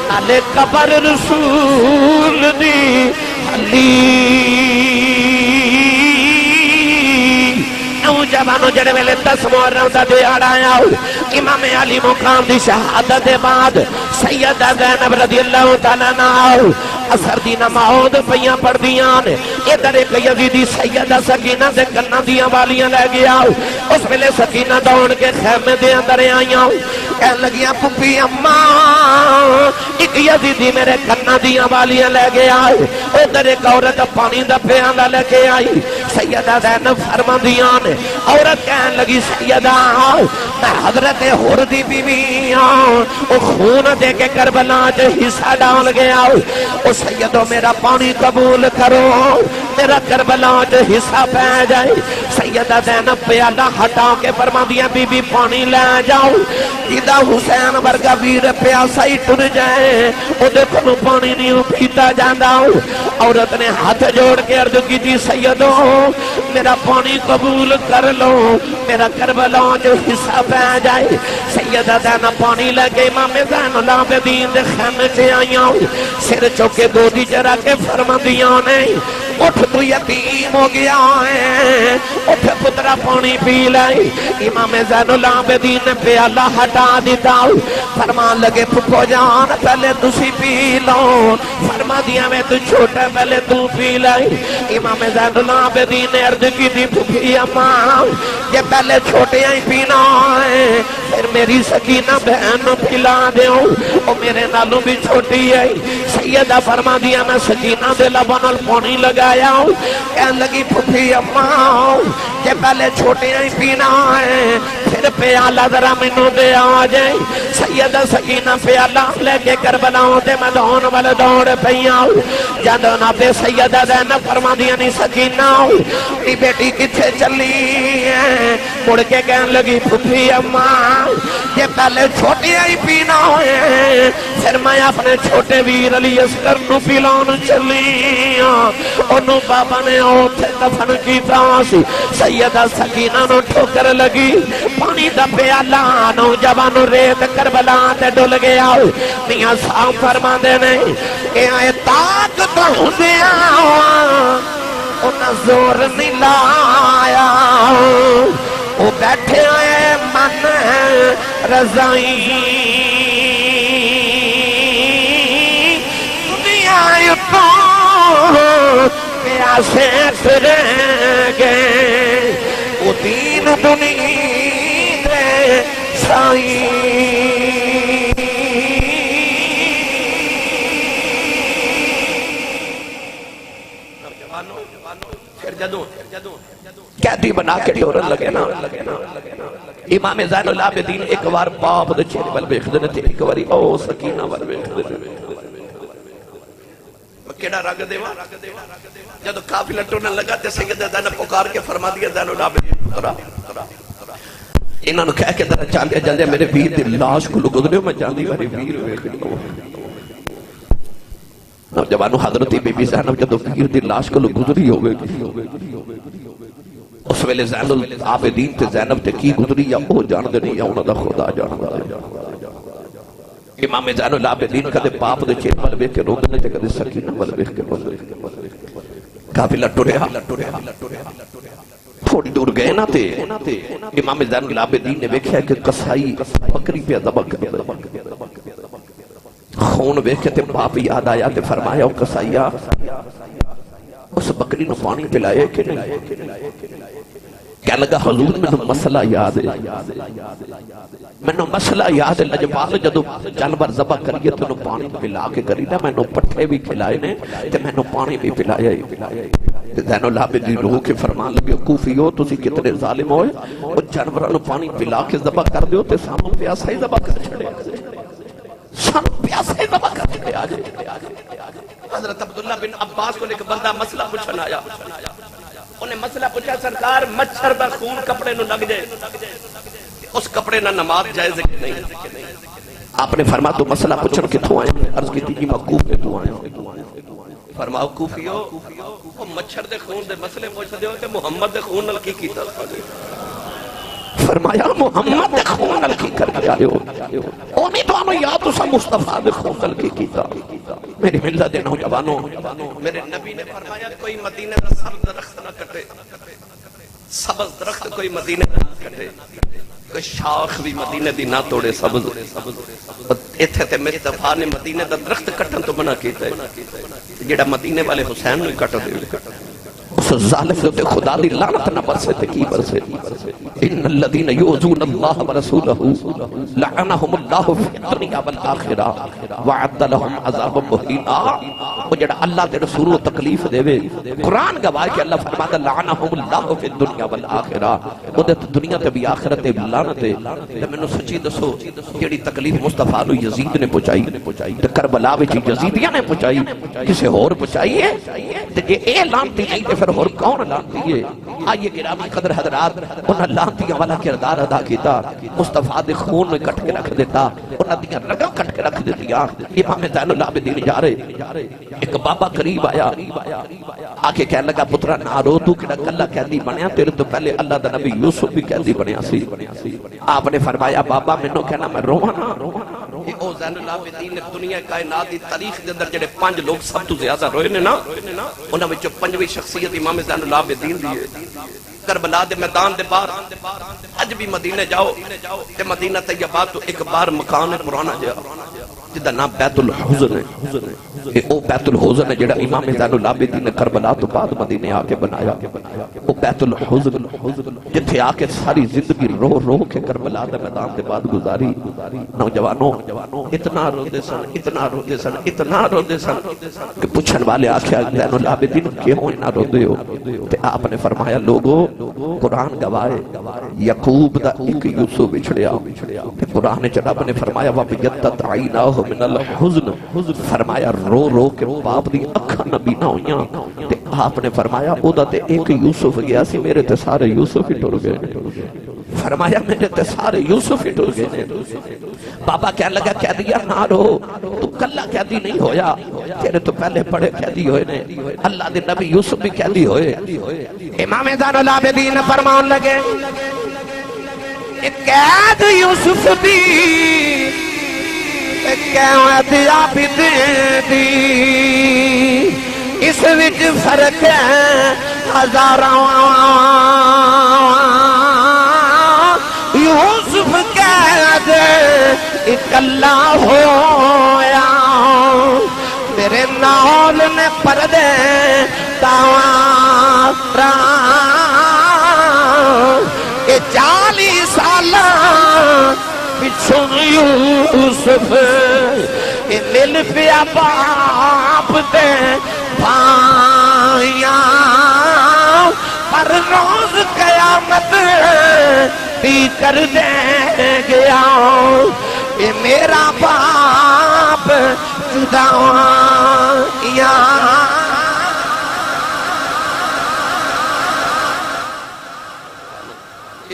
نالے قبر رسول دی نوجوانوں جڑے ویلے 10 محرم دا دیہڑا آیا امام علی مقام دی شہادت دے بعد سیدہ زینب رضی اللہ تعالیٰ عنہ اثر دی نماز پیاں پڑھ دیاں ادھر ایک یزیدی سیدہ سکینہ دے کنہ دیاں والیاں لے گیا اس ویلے سکینہ دوڑ کے خیمے دے اندر آئیاں کہنے لگیاں پھپھی اماں ایک یزیدی میرے کنہ دیاں والیاں لے گیا ادھر ایک عورت پانی دا پیالہ لے کے آئی سیدہ زینب فرما دیاں عورت کہنے لگی سیدہ میں حضرت حر دی بیوی او خون دے کے کربلا جو حصہ ڈال گیا او سیدو میرا پانی قبول کرو میرا کربلا جو حصہ پہ جائے سیدہ زینب پیالہ ہٹا کے فرما دیا بی بی پانی لے جاؤ جیدہ حسین ورگا ویر پیاسا ہی ٹر جائے او دیکھو پانی نہیں پیتا جاندہ عورت نے ہاتھ جوڑ کے عرض کی تھی سیدو میرا پانی قبول کر لو میرا کربلا جو حصہ پہ جائے سیدہ زینب پانی لگے امام زین العابدین دے خیمے سے آئیاں سر چوکے گودی جرا کے فرما دیاں نہیں اٹھ تو یتیم ہو گیا ہے اٹھ پترا پانی پی لائی امام زین العابدین نے پیالہ ہٹا دیتا فرمان لگے پھپو جان پہلے تسی پی لو فرما دیا میں تو چھوٹا پہلے تو پی لائی امام زین العابدین نے عرض کی تھی پھپھی اماں یہ پہلے چھوٹے ہی پینا ہے پھر میری سکینہ بہن پلا دیوں اور میرے نالوں بھی چھوٹی ہے سیدہ فرما دیا میں سکینہ دے لبن الپونی لگایا ہوں کہنے لگی پھپھی اماں یہ پہلے چھوٹے ہی پینا ہے پھر پیالہ ذرا منو دے آ جائے سیدہ سکینہ پیالہ لے کے کربلا ہوتے میں دون والے دوڑ پیاں جادو نابے سیدہ زینب فرما دیا نہیں سکینہ اپنی بیٹی کتھے چلی ہے مڑ کے کہنے لگی پھپھی اماں یہ پہلے چھوٹے ہی پینا ہے پھر میں اپنے چھوٹے ویر علی اصغر نو پلان چلی انہوں بابا نے اوٹھے دفن کی تاسی سیدہ سکینہ نو ٹھوکر لگی پانی دا پیالہ نوجوانو ریت کربلا تے ڈل گیا میاں صاحب فرما دینے کہ آئے تاک تو ہوندیا انہا زور نہیں لایا وہ بیٹھے آئے من رضائی دنیا یکو پیاسے پھرے گئے وہ دین دنیا سائی قیدی بنا کے ٹورن لگے نا امام زین العابدین ایک بار باپ دے چہرے ول ویکھدے تے ایک باری او سکینہ ول ویکھدے کیڑا رگ دیواں جدوں قافلہ ٹورن لگا تے سیدہ زینب پکار کے فرما دیا زین العابدین انہاں نو کہہ کے ذرا چاندے جاندے میرے ویر دی لاش کو گزریو میں جاندی واری ویر ویکھدی نوجوانو حضرت بی بی زینب جدو ویر دی لاش کو گزری ہوئے اس ویلے زین العابدین تے زینب تے کی گزری یا او جان دے نہیں یا انہاں دا خدا جان دا امام زین العابدین کدے باپ دے چہرے ول ویکھ کے روندے تے کدے سکینہ ول ویکھ کے روندے قافلہ ٹریا تھوڑی دور گئے نا تے امام زین العابدین نے ویکھیا کہ قصائی بکری پہ ذبح کر خون ویکھے تے باپ یاد آیا تے فرمایا او قصائیا اس بکری نو پانی پلائے کہ نہیں کہنے لگا حضور میں نو مسئلہ یاد ہے میں نو مسئلہ یاد ہے لجبال جدو جانور ذبح کریے تو نو پانی پلا کے کری نا میں نو پٹھے بھی کھلائے نے تے میں نو پانی بھی پلایا زین العابدین روح کے فرمان لگے کوفیو تسی کتنے ظالم ہوئے او جانوروں نو پانی پلا کے ذبح کر دیو تے سامنے پیاسا ہی ذبح کر چھڑے سن پیاسے ہی ذبح کر چھڑے آجے حضرت عبداللہ بن عباس کو لے کے بندہ مسئلہ پوچھن آیا انہیں مسئلہ پوچھا سرکار مچھر دا خون کپڑے نو لگ جائے اس کپڑے نہ نماز جائز ہے کہ نہیں آپ نے فرما تو مسئلہ پوچھن کتھوں آئے عرض کی تھی مقوف میں تو آئے فرماؤ کوفیو وہ مچھر دے خون دے مسئلے پوچھ دے ہو کہ محمد دے خون نل کی کیتا فرمایا محمد دے خون نال کی کر کے آئے ہو اونی تو آنو یا تو سا مصطفیٰ دے خون نال کی کیتا میری ملت دے نوجوانوں میرے نبی نے فرمایا کوئی مدینے دا سبز درخت نہ کٹے سبز درخت کوئی مدینے دا نہ کٹے کوئی شاخ بھی مدینے دی نہ توڑے سبز ایتھے تے مصطفیٰ نے مدینے دا درخت کٹن تو منع کیتا ہے جیڑا مدینے والے حسین نے کٹ دے اس ظالم دے خدا دی لعنت نہ برسے تے کی برسے ان الذين يؤذون الله ورسوله لعنهم الله في الدنيا والآخرة وعد لهم عذابا مهينا وہ جڑا اللہ دے رسول کو تکلیف دے وے قرآن گواہ کہ اللہ فرماتا لعنهم الله في الدنيا والآخرة وہ دے دنیا تے بھی آخرت تے لعنت تے مینوں سچی دسو جڑی تکلیف مصطفیٰ نو یزید نے پہنچائی تے کربلا وچ یزیدیاں نے پہنچائی کسے اور پہنچائی ہے تے جے اے لعنتی نہیں تے پھر اور کون لعنتی ہے آئیے گرامی قدر حضرات انہاں لعنتیاں والا کردار ادا کیتا مصطفیٰ دے خون میں کٹ کے رکھ دیتا انہاں دیاں رگاں کٹ کے رکھ دیتیاں امام زین العابدین جا رہے ایک بابا قریب آیا آکے کہنے لگا پترا نہ رو تو کہنا کلا قیدی بنیا تیرے تو پہلے اللہ دا نبی یوسف بھی قیدی بنیا سی آپ نے فرمایا بابا منو کہنا میں روانا او زین العابدین نے دنیا کائنات دی تاریخ دے اندر جڑے 5 لوگ سب تو زیادہ روئے نے نا انہاں وچوں 5ویں شخصیت امام زین العابدین دی ہے کربلا دے میدان دے باہر اج بھی مدینہ جاؤ تے مدینہ طیبہ تو ایک بار مکان ہے پرانا جا جدا نام بیت الحزن ہے او بیت الحزن ہے جڑا امام زین العابدین نے کربلا تو بعد مدینہ آ کے بنایا او بیت الحزن جتھے آ کے ساری زندگی رو رو کے کربلا دے میدان دے بعد گزاری نوجوانوں اتنا روندے سن اتنا روندے سن کہ پوچھن والے آکھیا زین العابدین کیوں اتنا روندے ہو تے آپ نے فرمایا لوگوں قرآن گوائے یعقوب دا ایک یوسف بچھڑیا تے قرآن رب نے فرمایا وَبِيَتَّتْ عَيْنَاهُ مِنَ الْحُزْنِ فرمایا رو رو کے باپ دی اکھاں نبی نہ ہویاں تے آپ نے فرمایا او دا تے ایک یوسف گیا سی میرے تے سارے یوسف ہی ٹر گئے فرمایا میرے تے سارے یوسف ہی ٹر گئے بابا کہنے لگا قیدیاں نہ رو تو کلا قیدی نہیں ہویا تیرے تو پہلے بڑے قیدی ہوئے نے اللہ دے نبی یوسف بھی قیدی ہوئے امام زین العابدین فرمان لگے قید یوسف دی قید عابدین دی اس وچ فرق ہے ہزاراں یوسف قید اکلا ہویا میرے نال نے پردے تاوارا کہ 40 سالہ پچھوں یوسف مل پیا باپ دے بھائیاں پر روز قیامت بھی کر دے گیا کہ میرا باپ جدائیاں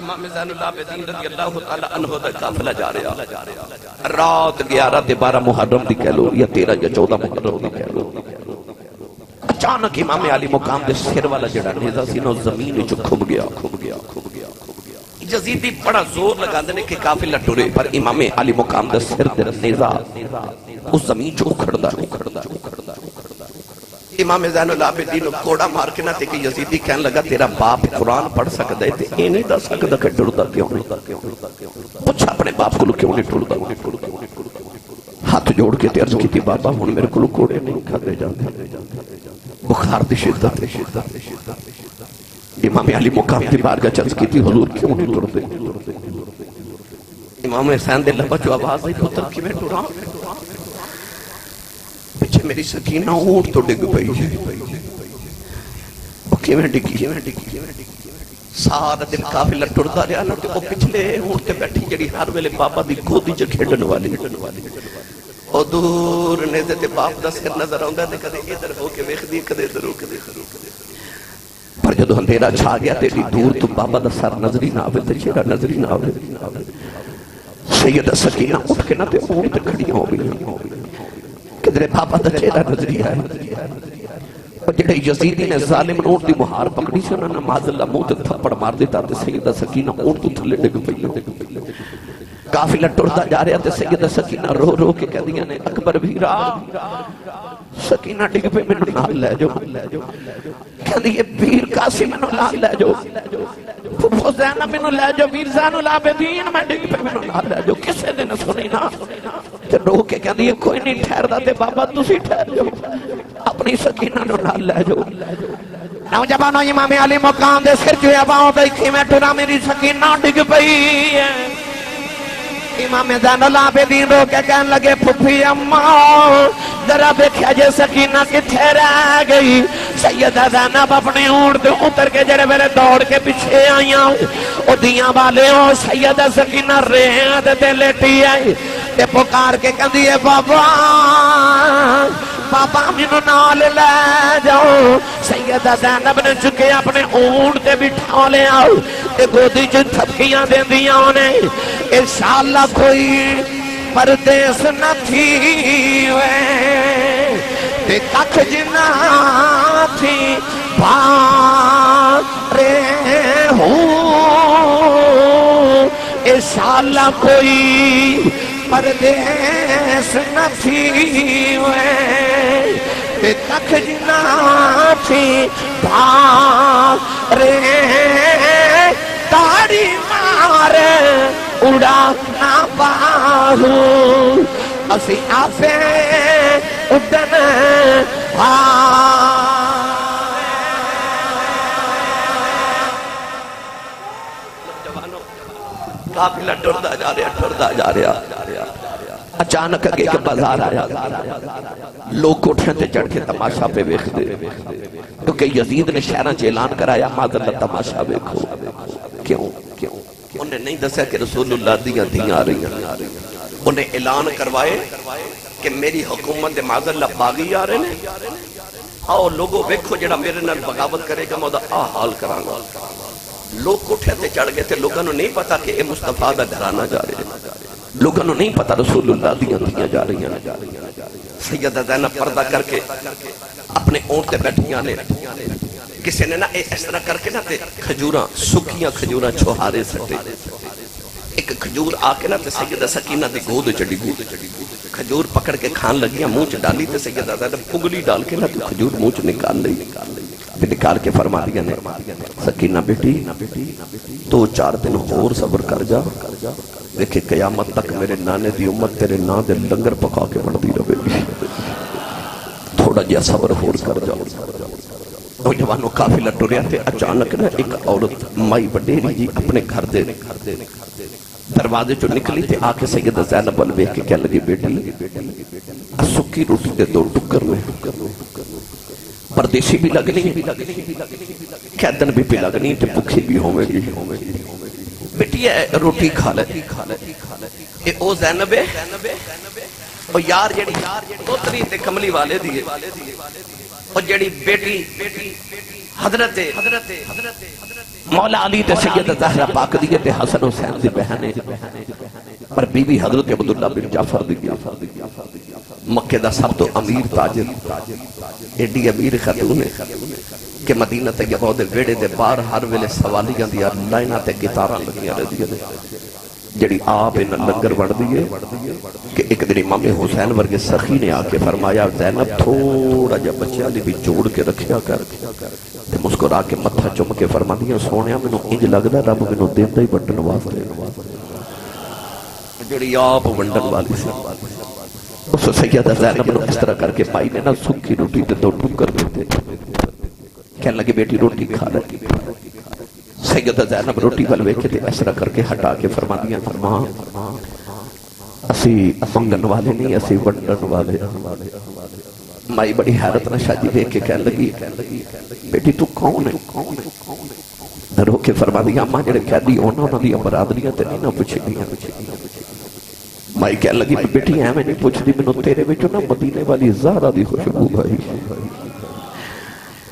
امام زین العابدین رضی اللہ تعالیٰ عنہ دا قافلہ جا رہا رات 11 تے 12 محرم دی کہہ لو یا 13 یا 14 محرم دی کہہ لو اچانک امام علی مقام دے سر والا جڑا نیزہ سی نو زمین جو کھب گیا یزیدی بڑا زور لگا دینے کہ قافلہ ٹرے پر امام علی مقام دے سر دے نیزہ اس زمین جو اکھڑ دا امام زین العابدین کوڑا مار کے نہ تے کہ یزیدی کہنے لگا تیرا باپ قرآن پڑھ سکتا ہے تے اے نہیں دا سکتا کہ ٹردا کیوں نہیں پوچھا اپنے باپ کو کیوں نہیں ٹردا ہاتھ جوڑ کے تے عرض کی تھی بابا ہن میرے کو کوڑے نہیں کھاتے جاندے بخار دی شدت امام علی مقام دی بارگاہ چرچ کی تھی حضور کیوں نہیں ٹرتے امام حسین دے لبا جو آواز آئی پتر کی میں ٹرا پیچھے میری سکینہ اونٹ تو ڈگ پئی ہے اوکے میں ڈگی سارا دن قافلہ ٹردا رہا نا تے او پچھلے اونٹ تے بیٹھی جڑی ہر ویلے بابا دی گودی چ کھیڈن والی او دور نے تے باپ دا سر نظر آندا تے کدے ادھر ہو کے ویکھدی کدے ادھر ہو کے ویکھدی پر جدو اندھیرا چھا گیا تے دور تو بابا دا سر نظر ہی نہ آوے تے چہرہ نظر ہی نہ آوے سیدہ سکینہ اٹھ کے نہ تے اونٹ کھڑی ہو گئی کدھر بابا دا چہرہ نظر ہی آئے اور جڑے یزیدی نے ظالم اونٹ دی مہار پکڑی سے انہوں نے معاذ اللہ منہ تے تھپڑ مار دیتا تے سیدہ سکینہ اونٹ تو تھلے ڈگ پئی قافلہ ٹرتا جا رہا تے سیدہ سکینہ رو رو کے کہہ دیا نے اکبر بھیرا سکینہ ڈگ پہ میں نال لے جو کہہ دیئے بیر قاسم میں نال لے جو پھوپھو زینب میں لے جو بیر زین العابدین میں ڈگ پہ میں نال لے جو کسے دن سنی نا تے رو کے کہہ دیئے کوئی نہیں ٹھہر دا تے بابا تسی ٹھہر جو اپنی سکینہ نال لے جو نوجوانو امام علی مقام دے سر جو اباؤں دیکھی میں ٹرا میری سکینہ ڈگ پئی ہے امام زین العابدین رو کے کہنے لگے پھپھی اماں ذرا دیکھا جے سکینہ کتھے رہ گئی سیدہ زینب اپنے اونٹ دے اتر کے جڑے میرے دوڑ کے پیچھے آئیاں او دیاں والے ہو سیدہ سکینہ ریاں دے لیٹی آئی تے پکار کے کہندی ہے بابا بابا مینوں نال لے جاؤ سیدہ زینب نے چکے اپنے اونٹ تے بٹھا لے آؤ تے گودی چ تھپکیاں دیندیاں نے انشاءاللہ کوئی پردیس نہ تھی وے تے ککھ جنا تھی بھارے ہوں انشاءاللہ کوئی پردیس نہ تھی وے تے ککھ جنا تھی بھارے تاری مارے اڑا نہ باہو اسی آپے اڑن قافلہ ٹردا جا رہا اچانک اگے کہ بازار آیا لوگ کوٹھیں تے چڑھ کے تماشا پہ ویکھ دے کیونکہ یزید نے شہراں چ اعلان کرایا ماذ اللہ تماشا ویکھو کیوں انہیں نہیں دسیا کہ رسول اللہ دیاں دیاں آ رہی ہیں انہیں اعلان کروائے کہ میری حکومت دے ماذ اللہ باغی آ رہے ہیں آؤ لوگوں ویکھو جڑا میرے نال بغاوت کرے گا میں آ حال کراں گا لوگ کوٹھے تے چڑھ گئے تھے لوگوں نے نہیں پتا کہ اے مصطفیٰ دا گھرانہ جا رہے ہیں لوگوں نے نہیں پتا رسول اللہ دیاں دیاں جا رہی ہیں سیدہ زینب پردہ کر کے اپنے اونٹ تے بیٹھیاں نے کسی نے نا اس طرح کر کے نا تے کھجوراں سکیاں کھجوراں چھوہارے سٹے ایک کھجور آ کے نا تے سیدہ سکینہ دی گود چڑھی گئی کھجور پکڑ کے کھان لگیاں منہ چ ڈالی تے سیدہ زینب انگلی ڈال کے نا تے کھجور منہ چ نکال لی نکال کے فرما دیا نے سکینہ بیٹی تو 4 دن اور صبر کر جا دیکھے قیامت تک میرے نانے دی امت تیرے نا دے لنگر پکا کے بڑھتی رہے گی تھوڑا جیا صبر اور کر جا نوجوانوں قافلہ ٹریا تھے اچانک نا ایک عورت مائی وڈیری جی اپنے گھر دے دروازے جو نکلی تھے آ کے سیدہ زینب الویخ کے کہہ لگی بیٹی سکی روٹی دے 2 ٹکر میں پردیسی بھی لگنی قیدن بھی لگنی تے بکھی بھی ہوئے گی بیٹی روٹی کھا لے اے او زینب ہے او یار جڑی پوتری تے کملی والے دیئے او جڑی بیٹی حضرت مولا علی تے سیدہ زہرہ پاک دیئے تے حسن حسین دی بہنے پر بی بی حضرت عبداللہ بن جعفر دیئے مکہ دا سب تو امیر تاجر ایڈی امیر خاتون ہے کہ مدینہ طیبہ دے ویڑے دے بار ہر ویلے سوالیاں دیا لائنہ تے گتاراں لگیاں رہ دیا جڑی آپ انہاں لنگر بڑھ دیئے کہ ایک دن امام حسین ورگے سخی نے آکے فرمایا زینب تھوڑا جا بچہ لی بھی جوڑ کے رکھیا کر تے مسکرا کے متھا چم کے فرما دیا سونیا میں نو انج لگ دا رب میں نو دین دا ہی بٹن واسطے جڑی آپ ونڈن والی سے اس سیدہ زینب نے اس طرح کر کے پائی نے نا سکی روٹی تے 2 ٹکر دیتے کہنے لگے بیٹی روٹی کھا لگی سیدہ زینب روٹی والوے کے اس طرح کر کے ہٹا کے فرما دیا فرما اسی منگن والے نہیں اسی ونڈن والے مائی بڑی حیرت نہ شاجی دیکھ کے کہنے لگی بیٹی تو کون ہے رو کے فرما دیا ماں جڑے قیدی ہونا دیا برادریاں تے نہیں نہ پوچھے گیا مائی کہنے لگی بیٹی ہے میں نہیں پوچھ دی میں تیرے وچوں نا مدینے والی زہرہ دی خوشبو بھائی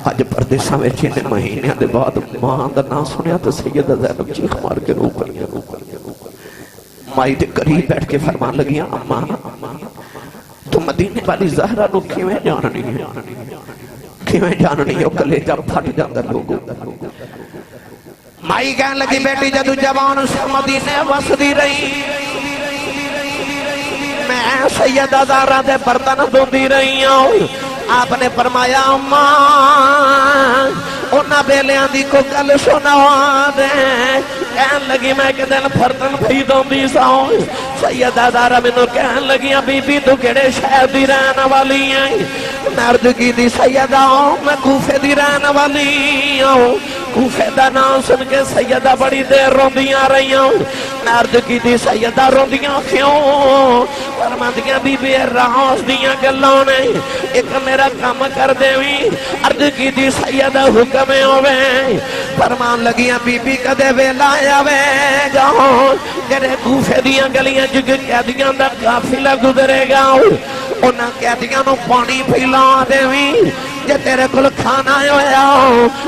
آج پردیسہ میں 6 مہینے دے بعد ماں دا نا سنیا تو سیدہ زینب چیخ مار کے رو پڑی مائی دے قریب بیٹھ کے فرمان لگیاں اماں تو مدینے والی زہرہ نو کیویں جاننی ہے کیویں جاننی ہو کلیجہ پھٹ جاندہ لوگوں مائی کہن لگی بیٹی جدو جوان سے مدینے وسدی رہی میں سیدہ زہرا دے برتن دھوندی رہی ہوں آپ نے فرمایا اماں انہاں بیلیاں دی کو گل سنا دے کہن لگی میں کہ دن برتن بھی دھوندی ساؤں سیدہ زہرا مینوں کہن لگی بی بی تو کیڑے شہر دی رہن والی ہیں میں عرض کی دی سیدہ میں کوفے دی رہن والی ہوں کوفے دا نام سن کے سیدہ بڑی دیر روندیاں رہی ہوں میں عرض کی دی سیدہ روندیاں کیوں فرماندیاں بی بی راز دیاں گلاں نے ایک میرا کام کر دیویں عرض کی دی سیدہ حکم ہوئے فرمان لگیاں بی بی کدے ویلا آوے جاؤ جڑے کوفے دیاں گلیاں جگ قیدیاں دا قافلہ گزرے گا انہاں قیدیاں نو پانی پھیلا دیویں جے تیرے کل کھانا ہویا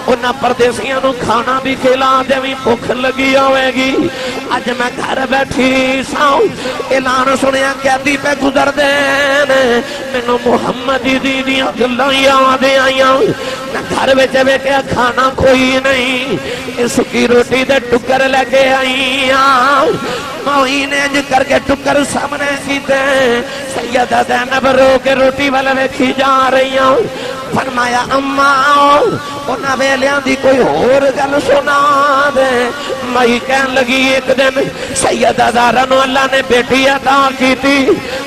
انہاں پردیسیاں نو کھانا بھی کھلا دیویں بھوک لگی ہوئے گی اج میں گھر بیٹھی ساؤں اعلان سنیا قیدی پہ گزر دین مینوں محمد دی دیاں گلاں یاد آئیاں میں گھر بیچے بیٹھے کھانا کوئی نہیں اس کی روٹی دے ٹکر لگے آئیاں موہین اج کر کے ٹکر سامنے کیتے سیدہ زینب رو کے روٹی والے ویکھی جا رہی ہوں فرمایا اماں انہاں ویلیاں دی کوئی اور گل سنا دے میں کہن لگی ایک دن سیدہ زہرا نو اللہ نے بیٹی عطا کی تھی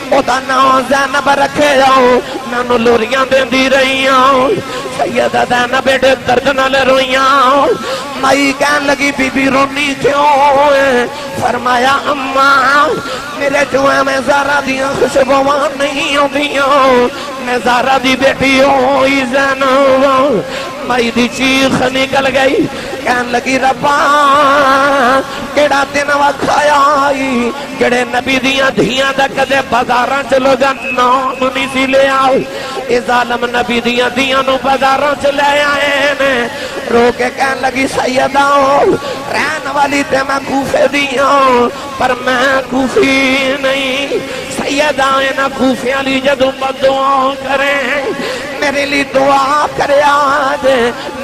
او دا نام زینب رکھے جاؤ میں انہوں لوریاں دین دی رہی ہوں سیدہ زینب بیٹے درد نال رویاں میں کہن لگی بی بی رونی کیوں ہے فرمایا اماں میرے جوئے میں زہرا دیاں خوشبوان نہیں ہوندیاں میں زہرا دی بیٹی ہوئی زینب مائی دی چیخ نکل گئی کہن لگی ربا کیڑا دن وکھایا آئی کیڑے نبی دیاں دھیاں دا کدے بازاراں چلو گا نام نہیں سی لے آؤ اے ظالم نبی دیاں دیاں نو بازاراں چلے آئے نے رو کے کہن لگی سیدہ رہن والی تے میں کوفے دیاں پر میں کوفی نہیں سیدہ اینا کوفی علی جدو بدعا کریں میرے لی دعا کرے آج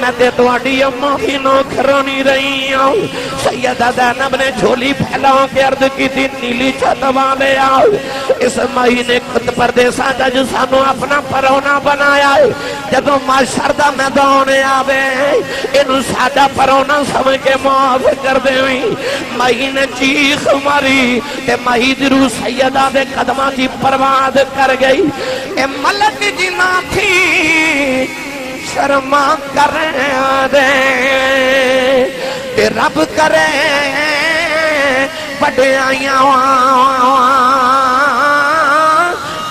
میں تے تواڈی اماں بھی نوکرانی رہی ہوں سیدہ زینب نے جھولی پھیلا کے عرض کی تھی نیلی چھت والے آؤ اس مہینے خود پردیسا جج سانو اپنا پرونا بنایا جدو معاشر دا میدان آوے انو ساڈا پرونا سمجھ کے معاف کر دیویں مہینے چیخ ماری تے مہی درو سیدہ دے قدمہ کی پرواد کر گئی اے ملک جنا تھی شرما کریں دے تے رب کریں بڑے آئیاں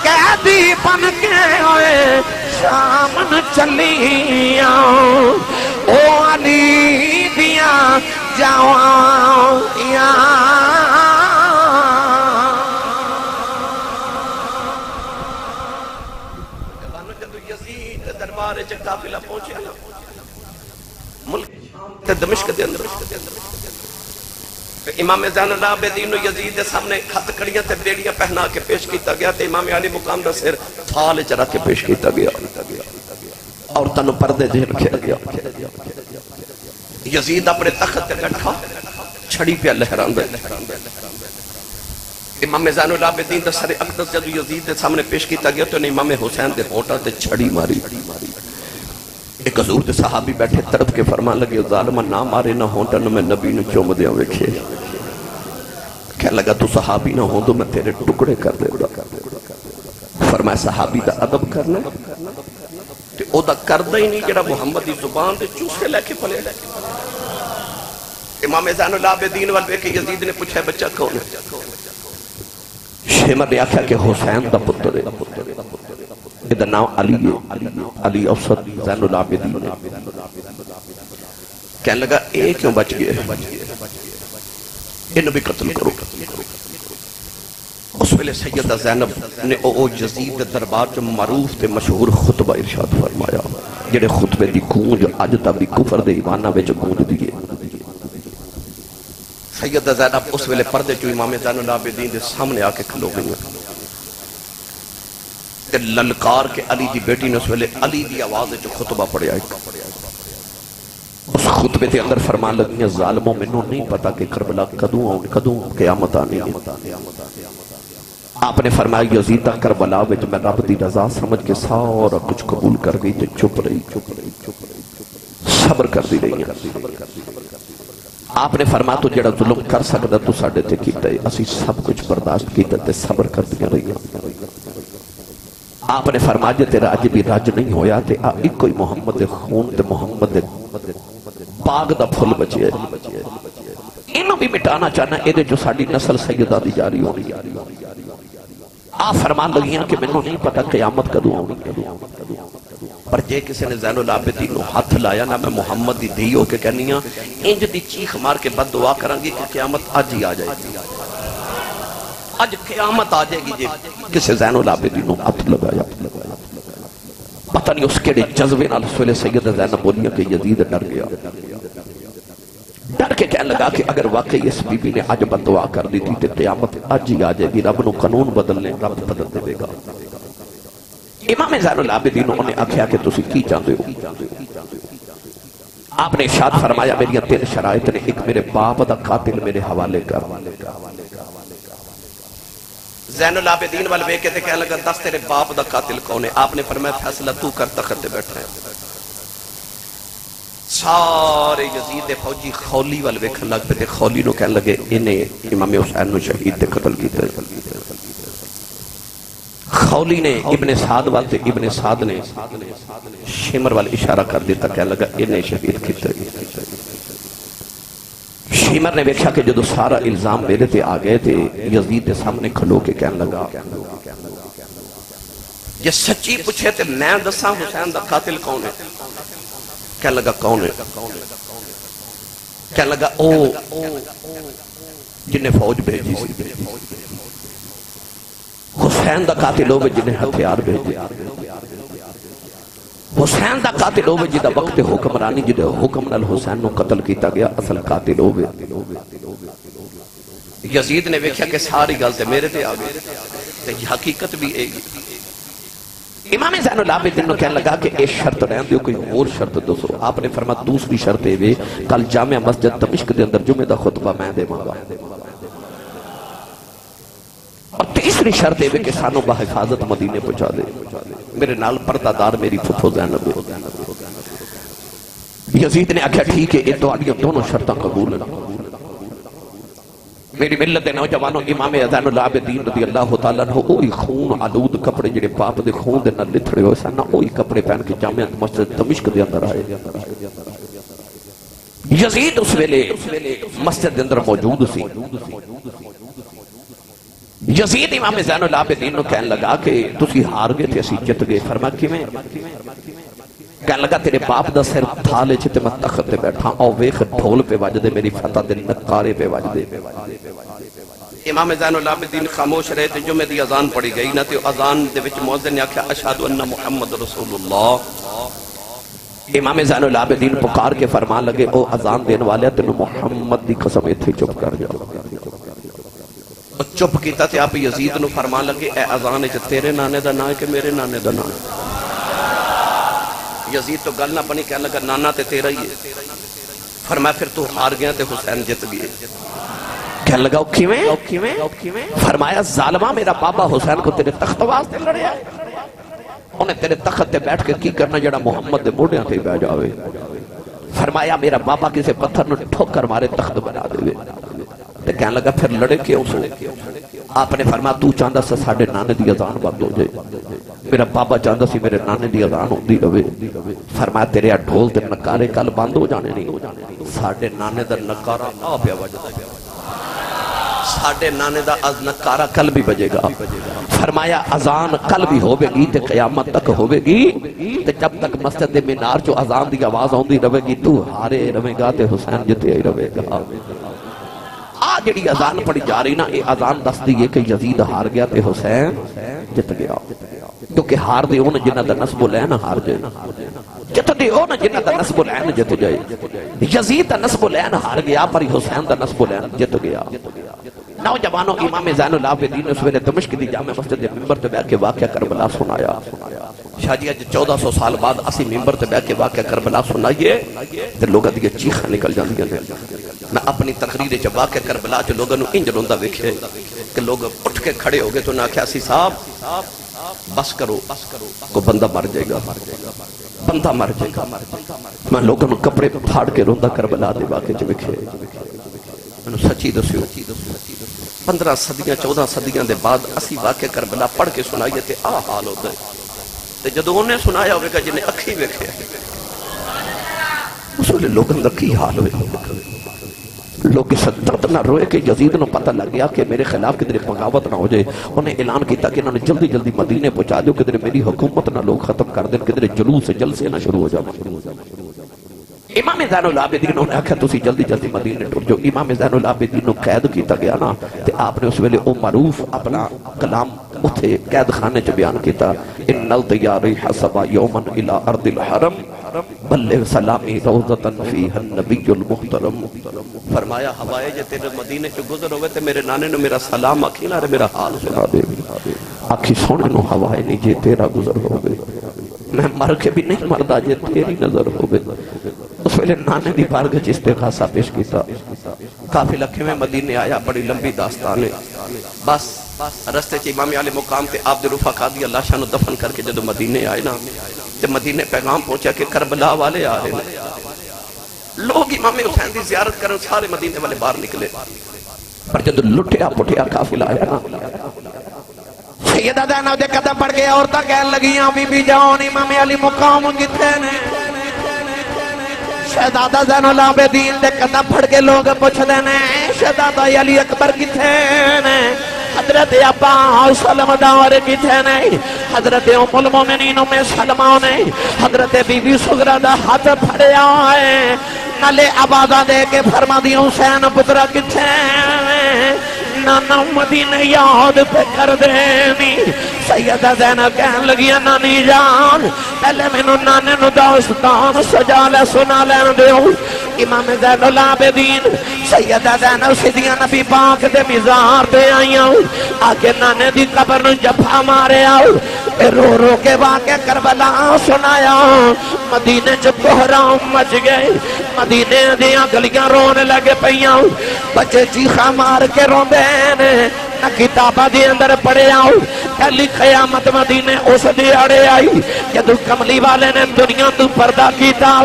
قیدی بن کے ہوئے شامن چلیاں او علی دیاں جوائیاں دربارے چھ قافلہ پہنچے ملک دمشق دے اندر امام زین العابدین یزید دے سامنے خط کڑیاں تے بیڑیاں پہنا کے پیش کیتا گیا تے امام علی مقام دا سر تھال چ رکھ کے پیش کیتا گیا عورتاں نو پردے دے رکھیا گیا یزید اپنے تخت تے بیٹھا چھڑی پہ لہراندا امام زین العابدین دا سر اقدس جدو یزید دے سامنے پیش کیتا گیا تو امام حسین دے ہوٹا تے چھڑی ماری ایک حضور دے صحابی بیٹھے طرف کے فرمان لگے ظالمہ نہ مارے نہ ہونٹا نہ میں نبی نے چوم دیا ویکھے کہہ لگا تو صحابی نہ ہوں تو میں تیرے ٹکڑے کر دے گا فرمایا صحابی دا ادب کرنا تے او دا کردہ ہی نہیں جڑا محمد دی زبان دے چوسے لے کے پلے امام زین العابدین والے کہ یزید نے پوچھا بچہ کون ہے شیمہ نے آکھا کہ حسین دا پتر ہے ادھا نام علی ہے علی اوسط زین العابدین کہنے لگا اے کیوں بچ گئے انہوں بھی قتل کرو اس ویلے سیدہ زینب نے او یزید دربار جو معروف تے مشہور خطبہ ارشاد فرمایا جڑے خطبے دی گونج اج تا بھی کفر دے ایمانہ وچ گونج دیئے سیدہ زینب اس ویلے پردے جو امام زین العابدین دے سامنے آ کے کھلو گئی تے للکار کے علی دی بیٹی نے اس ویلے علی دی آواز جو خطبہ پڑھیا ہے، اس خطبے تے اندر فرمان لگی ہیں ظالموں منوں نہیں پتا کہ کربلا کدوں قیامت آنی ہے۔ آپ نے فرمایا یزیدہ کربلا وچ میں رب دی رضا سمجھ کے سارا کچھ قبول کر گئی تے چپ رہی، صبر کر دی رہی ہیں۔ آپ نے فرمایا تو جڑا ظلم کر سکتا تو ساڑھے تے کیتا ہے، اسی سب کچھ برداشت کیتا تے صبر کر دیا رہی ہیں۔ آپ نے فرمایا جے تیرا اج بھی رج نہیں ہویا تے ایک کوئی محمد خون تے محمد باغ دا پھل بچے ہے، انہوں بھی مٹانا چاہنا اے دے جو ساڑھی نسل سیدہ دی جاری ہونی۔ آپ فرمان لگیاں کہ میں نہیں پتا قیامت کدوں ہونی، پر جے کسی نے زین العابدین نو ہاتھ لایا نا میں محمد دی دھی ہو کے کہنی ہاں انج دی چیخ مار کے بد دعا کرانگی کہ قیامت آج ہی آ جائے گی، آج قیامت آ جائے گی جے کسی زین العابدین نو ہاتھ لگایا۔ پتہ نہیں اس کے جذبے نال سویلے سید زینب بولیاں کہ یزید ڈر گیا، ڈر کے کہنے لگا کہ اگر واقعی اس بی بی نے آج بد دعا کر دی تھی تو قیامت آج ہی آ جائے گی، رب نو قانون بدل لیں، رب بدل دے گا۔ امام زین العابدین انہوں نے آکھیا کہ تسی کی چاہتے ہو؟ آپ نے ارشاد فرمایا میری 3 شرائط نے، ایک میرے باپ دا قاتل میرے حوالے کر۔ زین العابدین والوے کے تھے کہنے لگا 10 تیرے باپ دا قاتل کون ہے؟ آپ نے فرمایا فیصلہ تو کر تخت بیٹھ رہے ہیں۔ سارے یزید فوجی خولی والوے کھن لگ پہ تھے، خولی نو کہنے لگے انہیں امام حسین نو شہید دے قتل کیتے۔ خولی نے ابن سعد والتے ابن سعد نے شمر وال اشارہ کر دیتا، کہنے لگا انہیں شہید کیتے۔ شمر نے بیکھا کہ جدو سارا الزام میرے تے آگئے تھے، یزید دے سامنے کھلو کے کہنے لگا یہ سچی پوچھے تے میں دساں حسین دا قاتل کون ہے؟ کہنے لگا کون ہے؟ کہنے لگا او جنہیں فوج بھیجی سی، حسین دا قاتل ہوئے جنہیں ہتھیار بھیجے، حسین دا قاتل ہوئے جدہ وقت حکمرانی جدہ حکم نال حسین نو قتل کیتا گیا، اصل قاتل ہوئے۔ یزید نے ویکھیا کہ ساری گل تے میرے تے آگئے تے حقیقت بھی اے گی۔ امام زین العابدین نے کہنے لگا کہ ایک شرط رہن دیو کوئی اور شرط دوسرو۔ آپ نے فرمایا دوسری شرط ہے کل جامع مسجد دمشق دے اندر جمعہ دا خطبہ میں دے مانگا، اور تیسری شرط ہے کہ سانو بحفاظت مدینے پہنچا دے، میرے نال پردہ دار میری پھپھو زینب ہے۔ یزید نے آکھیا ٹھیک ہے یہ دونوں شرطاں قبول ہیں۔ میری ملت نوجوانوں امام زین العابدین رضی اللہ تعالیٰ عنہ اوہی خون آلود کپڑے جڑے باپ دے خون دے نہ لتھڑے ہوئے سن، اوہی کپڑے پہن کے جامع مسجد دمشق دے اندر آئے۔ یزید اس ویلے مسجد دے اندر موجود سی۔ یزید امام زین العابدین نو کہنے لگا کہ تسی ہار گئے تھے اسی جت گئے۔ فرمایا کیویں؟ کہنے لگا تیرے باپ دا سر تھالے چھتے میں تخت دے بیٹھا او ویخ ڈھول پہ وجدے میری فتح دے نکارے پہ وجدے۔ امام زین العابدین خاموش رہے تھے، جمعہ دی اذان پڑی گئی نہ تے اذان دے وچ مؤذن نے آکھیا اشہد ان محمد رسول اللہ۔ امام زین العابدین پکار کے فرمان لگے او اذان دین والے تینو محمد دی قسم ایتھے چپ کر جاؤ۔ چپ کیتا تے آپ یزید نو فرمان لگے اے اذان وچ تیرے نانے دا نام ہے کہ میرے نانے دا نام ہے؟ یزید تو گل نہ بنی، کہنے لگا نانا تے تیرا ہی ہے۔ فرمایا پھر تو ہار گیا تے حسین جت گئے۔ کہنے لگا کیویں؟ فرمایا ظالمہ میرا بابا حسین کو تیرے تخت واسطے لڑیا ہے، انہیں تیرے تخت تے بیٹھ کے کی کرنا جڑا محمد دے موڑیاں تے بیٹھ جاوے۔ فرمایا میرا بابا کسی پتھر نو ٹھوکر مارے تخت بنا دے۔ تے کہنے لگا پھر لڑے کیوں سو؟ آپ نے فرمایا تو چاہتا سا ساڑھے نانے دی اذان بند ہو جائے، میرا بابا چاہتا سی میرے نانے دی اذان ہوندی رہے۔ فرمایا تیرے ڈھول تے نکارے کل بند ہو جانے نہیں، ساڑھے نانے دا نکارہ آ پیا بجدا ہے، ساڑھے نانے دا نکارہ کل بھی بجے گا۔ فرمایا اذان کل بھی ہوئے گی تے قیامت تک ہوئے گی، تے جب تک مسجد مینار چو اذان دی آواز ہوندی رہے گی تو ہارے رہے گا تے حسین جتے ہی رہے گا۔ آج جڑی اذان پڑی جا رہی نا یہ اذان دس دی ہے کہ یزید ہار گیا تے حسین جت گیا، کیونکہ ہار دے ہونا جنہ دا نسب العین ہار جائے، جت دے ہونا جنہ دا نسب العین جت جائے۔ یزید دا نسب العین ہار گیا پر حسین دا نسب العین جت گیا۔ نوجوانوں امام زین العابدین نے سویرے دمشق دی جامع مسجد ممبر تے بیٹھ کے واقعہ کربلا سنایا. شاہ جی اج 1400 سال بعد اسی ممبر تے بیٹھ کے واقعہ کربلا سنائیے تے لوگاں دی چیخاں نکل جاندیاں نے. میں اپنی تقریر وچ واقعہ کربلا چ لوگاں نو انج روندا ویکھے کہ لوگ اٹھ کے کھڑے ہو گئے تو نہ آکھیا سی صاحب بس کرو کو بندہ مر جائے گا, بندہ مر جائے گا. میں لوگوں نو کپڑے پھاڑ کے روندا کربلا دے واقعے چ ویکھے. میں سچی دسیو 15 صدیاں 14 صدیاں دے بعد اسی واقعہ کربلا پڑھ کے سنائیے تے آ حال ہوتا ہے. تے جدوں انہیں سنایا ہوئے گا جنہیں اکھی ویکھے اس ویلے لوگوں دا کی حال ہوئے. لوگ اس درد نہ روئے کہ یزید نو پتہ لگ گیا کہ میرے خلاف کدھر بغاوت نہ ہو جائے. انہیں اعلان کیتا کہ انہوں نے جلدی جلدی مدینے پہنچا دیو کدھر میری حکومت نہ لوگ ختم کر دیں, کدھر جلوس جلسے نہ شروع ہو جائے. امام زین العابدین نے آکھا تسی جلدی جلدی مدینے ٹر جو. امام زین العابدین نو قید کیتا گیا نا تے آپ نے اس ویلے او معروف اپنا کلام اتھے قید خانے چ بیان کیتا. ان الطیاری حسب یوما الی ارض الحرم بلغ سلامی روضتا فیہا النبی المحترم. فرمایا ہوائے جے تیرے مدینے چ گزر ہوئے تے میرے نانے نو میرا سلام آکھی نہ میرا حال سنا دے. آکھی سونے نو ہوائے نہیں جے تیرا گزر ہوئے, میں مر کے بھی نہیں مردہ جے تیری نظر ہوئے. اس ویلے نانے دی بارگاہ استغاثہ پیش کیتا. قافلہ میں مدینے آیا, بڑی لمبی داستان ہے. بس رستے چ امام علی مقام تے آپ دے رفقا دی اللہ شان دفن کر کے جدو مدینے آئے نا تے مدینے پیغام پہنچا کہ کربلا والے آ رہے ہیں. لوگ امام حسین دی زیارت کرن سارے مدینے والے باہر نکلے. پر جدو لٹیا پٹیا قافلہ آیا نا سیدہ زینب دے قدم پڑ گئے عورتاں کہن لگیاں بی بی جان امام علی مقام کتھے نے. شہزادہ زین العابدین دے قدم پھڑ کے لوگ پوچھ دینے شہزادہ علی اکبر کتھے نے, حضرت عباس سلم دار کتھے نے, حضرت ام المومنین سلمہ نے حضرت بی بی صغرا دا ہاتھ پھڑیا ہے نلے آوازاں دے کے فرما دی حسین پترا کتھے نے, نانا مدینے یاد پہ کر دینی. سیدہ زینب کہن لگیا نانی جان پہلے میں نو نانے نو داستان سجا لے سنا لین دیو. امام زین العابدین سیدہ زینب صدیہ نبی پاک دے مزار دے آئیاں آکے نانے دی قبر نو جفا مارے آؤ رو رو کے واقع کربلا سنایا. مدینے چ بحران مچ گئے, مدینے دیاں گلیاں رونے لگے پیاں, بچے چیخا مار کے روندے نے. نہ کتابہ دی اندر پڑھے آؤ پہلی قیامت مدینے اس دی اڑے آئی جدو کملی والے نے دنیا تو پردہ کیتا.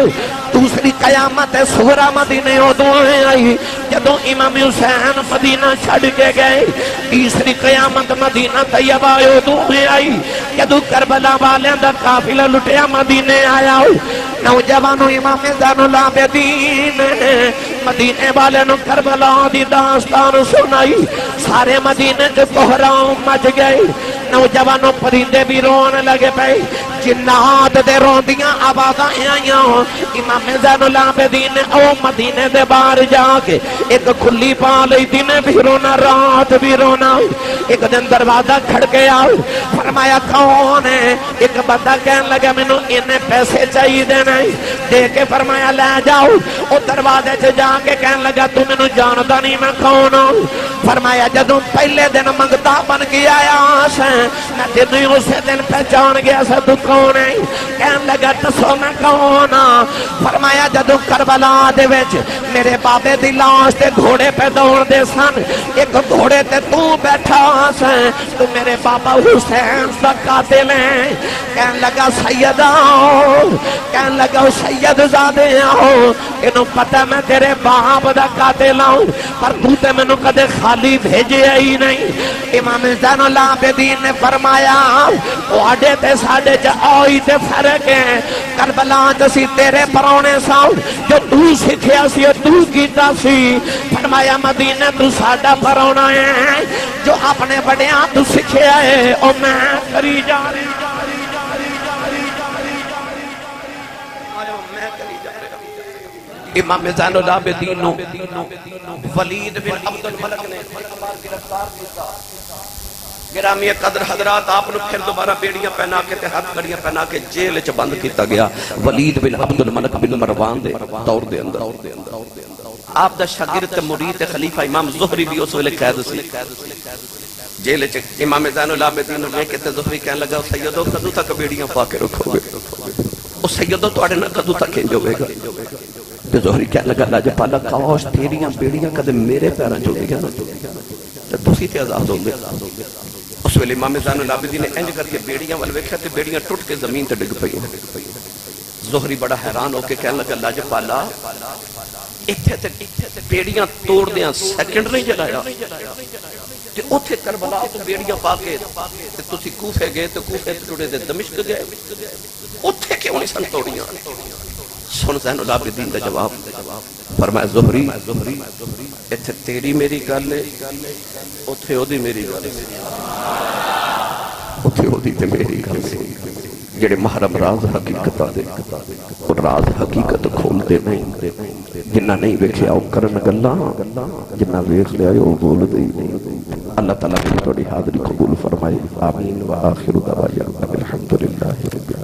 دوسری قیامت صغرا مدینے ادوئے آئی جدو امام حسین مدینہ چھڑ کے گئے. تیسری قیامت مدینہ طیبہ ادوئے آئی جدو کربلا والے اندر قافلہ لٹیا مدینے آیا. نوجوانوں امام زین العابدین مدینے والے نو کربلا دی داستان سنائی. سارے مدینے جو بحران مچ گئے. نوجوانوں پرندے بھی رونے لگے پے, جنات دے روندیاں آوازاں آئیاں. امام زین العابدین نے او مدینے دے باہر جا کے ایک کھلی پا لئی, دن بھی رونا رات بھی رونا. ایک دن دروازہ کھڑ کے آؤ فرمایا کون ہے. ایک بندہ کہنے لگا میں نو انہیں پیسے چاہیے دینے دے کے فرمایا لے جاؤ. او دروازے سے جا کے کہنے لگا تو میں نو جانتا نہیں میں کون ہوں. فرمایا جدوں پہلے دن منگتا بن کے آیا سے میں تینوں اسے دن پہچان گیا سے تو کون ہے. کہنے لگا تسو میں کون ہاں. فرمایا جدوں کربلا دے وچ میرے بابے دی لاش تے گھوڑے پہ دوڑ دے سن, ایک گھوڑے تے تو بیٹھا سے تو میرے بابا حسین دا قاتل ہے. کہنے لگا سیدہ کہنے لگا سید زادے آؤ انہوں پتہ میں تیرے باپ دا قاتل ہوں پر تو تے میں نو کدے خالی بھیجے ہی نہیں. امام زین العابدین نے فرمایا واڈے تے ساڈے چ آئی تے فرق ہے. کربلا جسی تیرے پرونے ساؤ جو تو سکھیا سی تو کیتا سی. فرمایا مدینہ تو ساڈا پرونا ہے جو اپنے بڑیاں تو سکھیا ہے او میں کری جا رہی. امام زین العابدین ولید بن عبد الملک نے گرفتار کیتا. گرامی قدر حضرات آپ نے پھر دوبارہ بیڑیاں پہنا کے تے ہاتھ کڑیاں پہنا کے جیل چ بند کیتا گیا. ولید بن عبد الملک بن مروان دے دور دے اندر آپ دا شاگرد مرید خلیفہ امام زہری بھی اس ویلے قید سی جیل چ امام زین العابدین نے کہتے زہری کہنے لگا سیدو کدو تک بیڑیاں پا کے رکھو گے او سیدو تواڈے نال کدو تک انج ہوے گا تے زہری کہنے لگا لاج پالا کاش تیریاں بیڑیاں کدے میرے پیراں چ ہوے گا تے تسی تے آزاد ہو گے اس ویلے امام زین العابدین نے انج کر کے بیڑیاں ول ویکھیا تے بیڑیاں ٹوٹ کے زمین تے ڈگ پئیاں زہری بڑا حیران ہو کے کہنے لگا لاج پالا ایتھے تے بیڑیاں توڑ دیاں سیکنڈ نہیں جلایا تے اوتھے کربلا تو بیڑیاں پا کے تے تسی کوفے گئے تے کوفے تے ٹوڑے دے دمشق گئے اوتھے کیوں نہیں سن توڑیاں سن زین العابدین دا جواب فرمایا زہری ایتھے تیری میری گل ہے اوتھے اودی میری گل ہے اوتھے اودی تے میری گل ہے جڑے محرم راز حقیقت دے اور راز حقیقت کھول دے نہیں جنہ نہیں ویکھیا او کرن گلاں جنہ ویکھ لیا او بول دے نہیں اللہ تعالیٰ میری توڑی حاضری قبول فرمائے آمین و آخر دعوانا الحمدللہ رب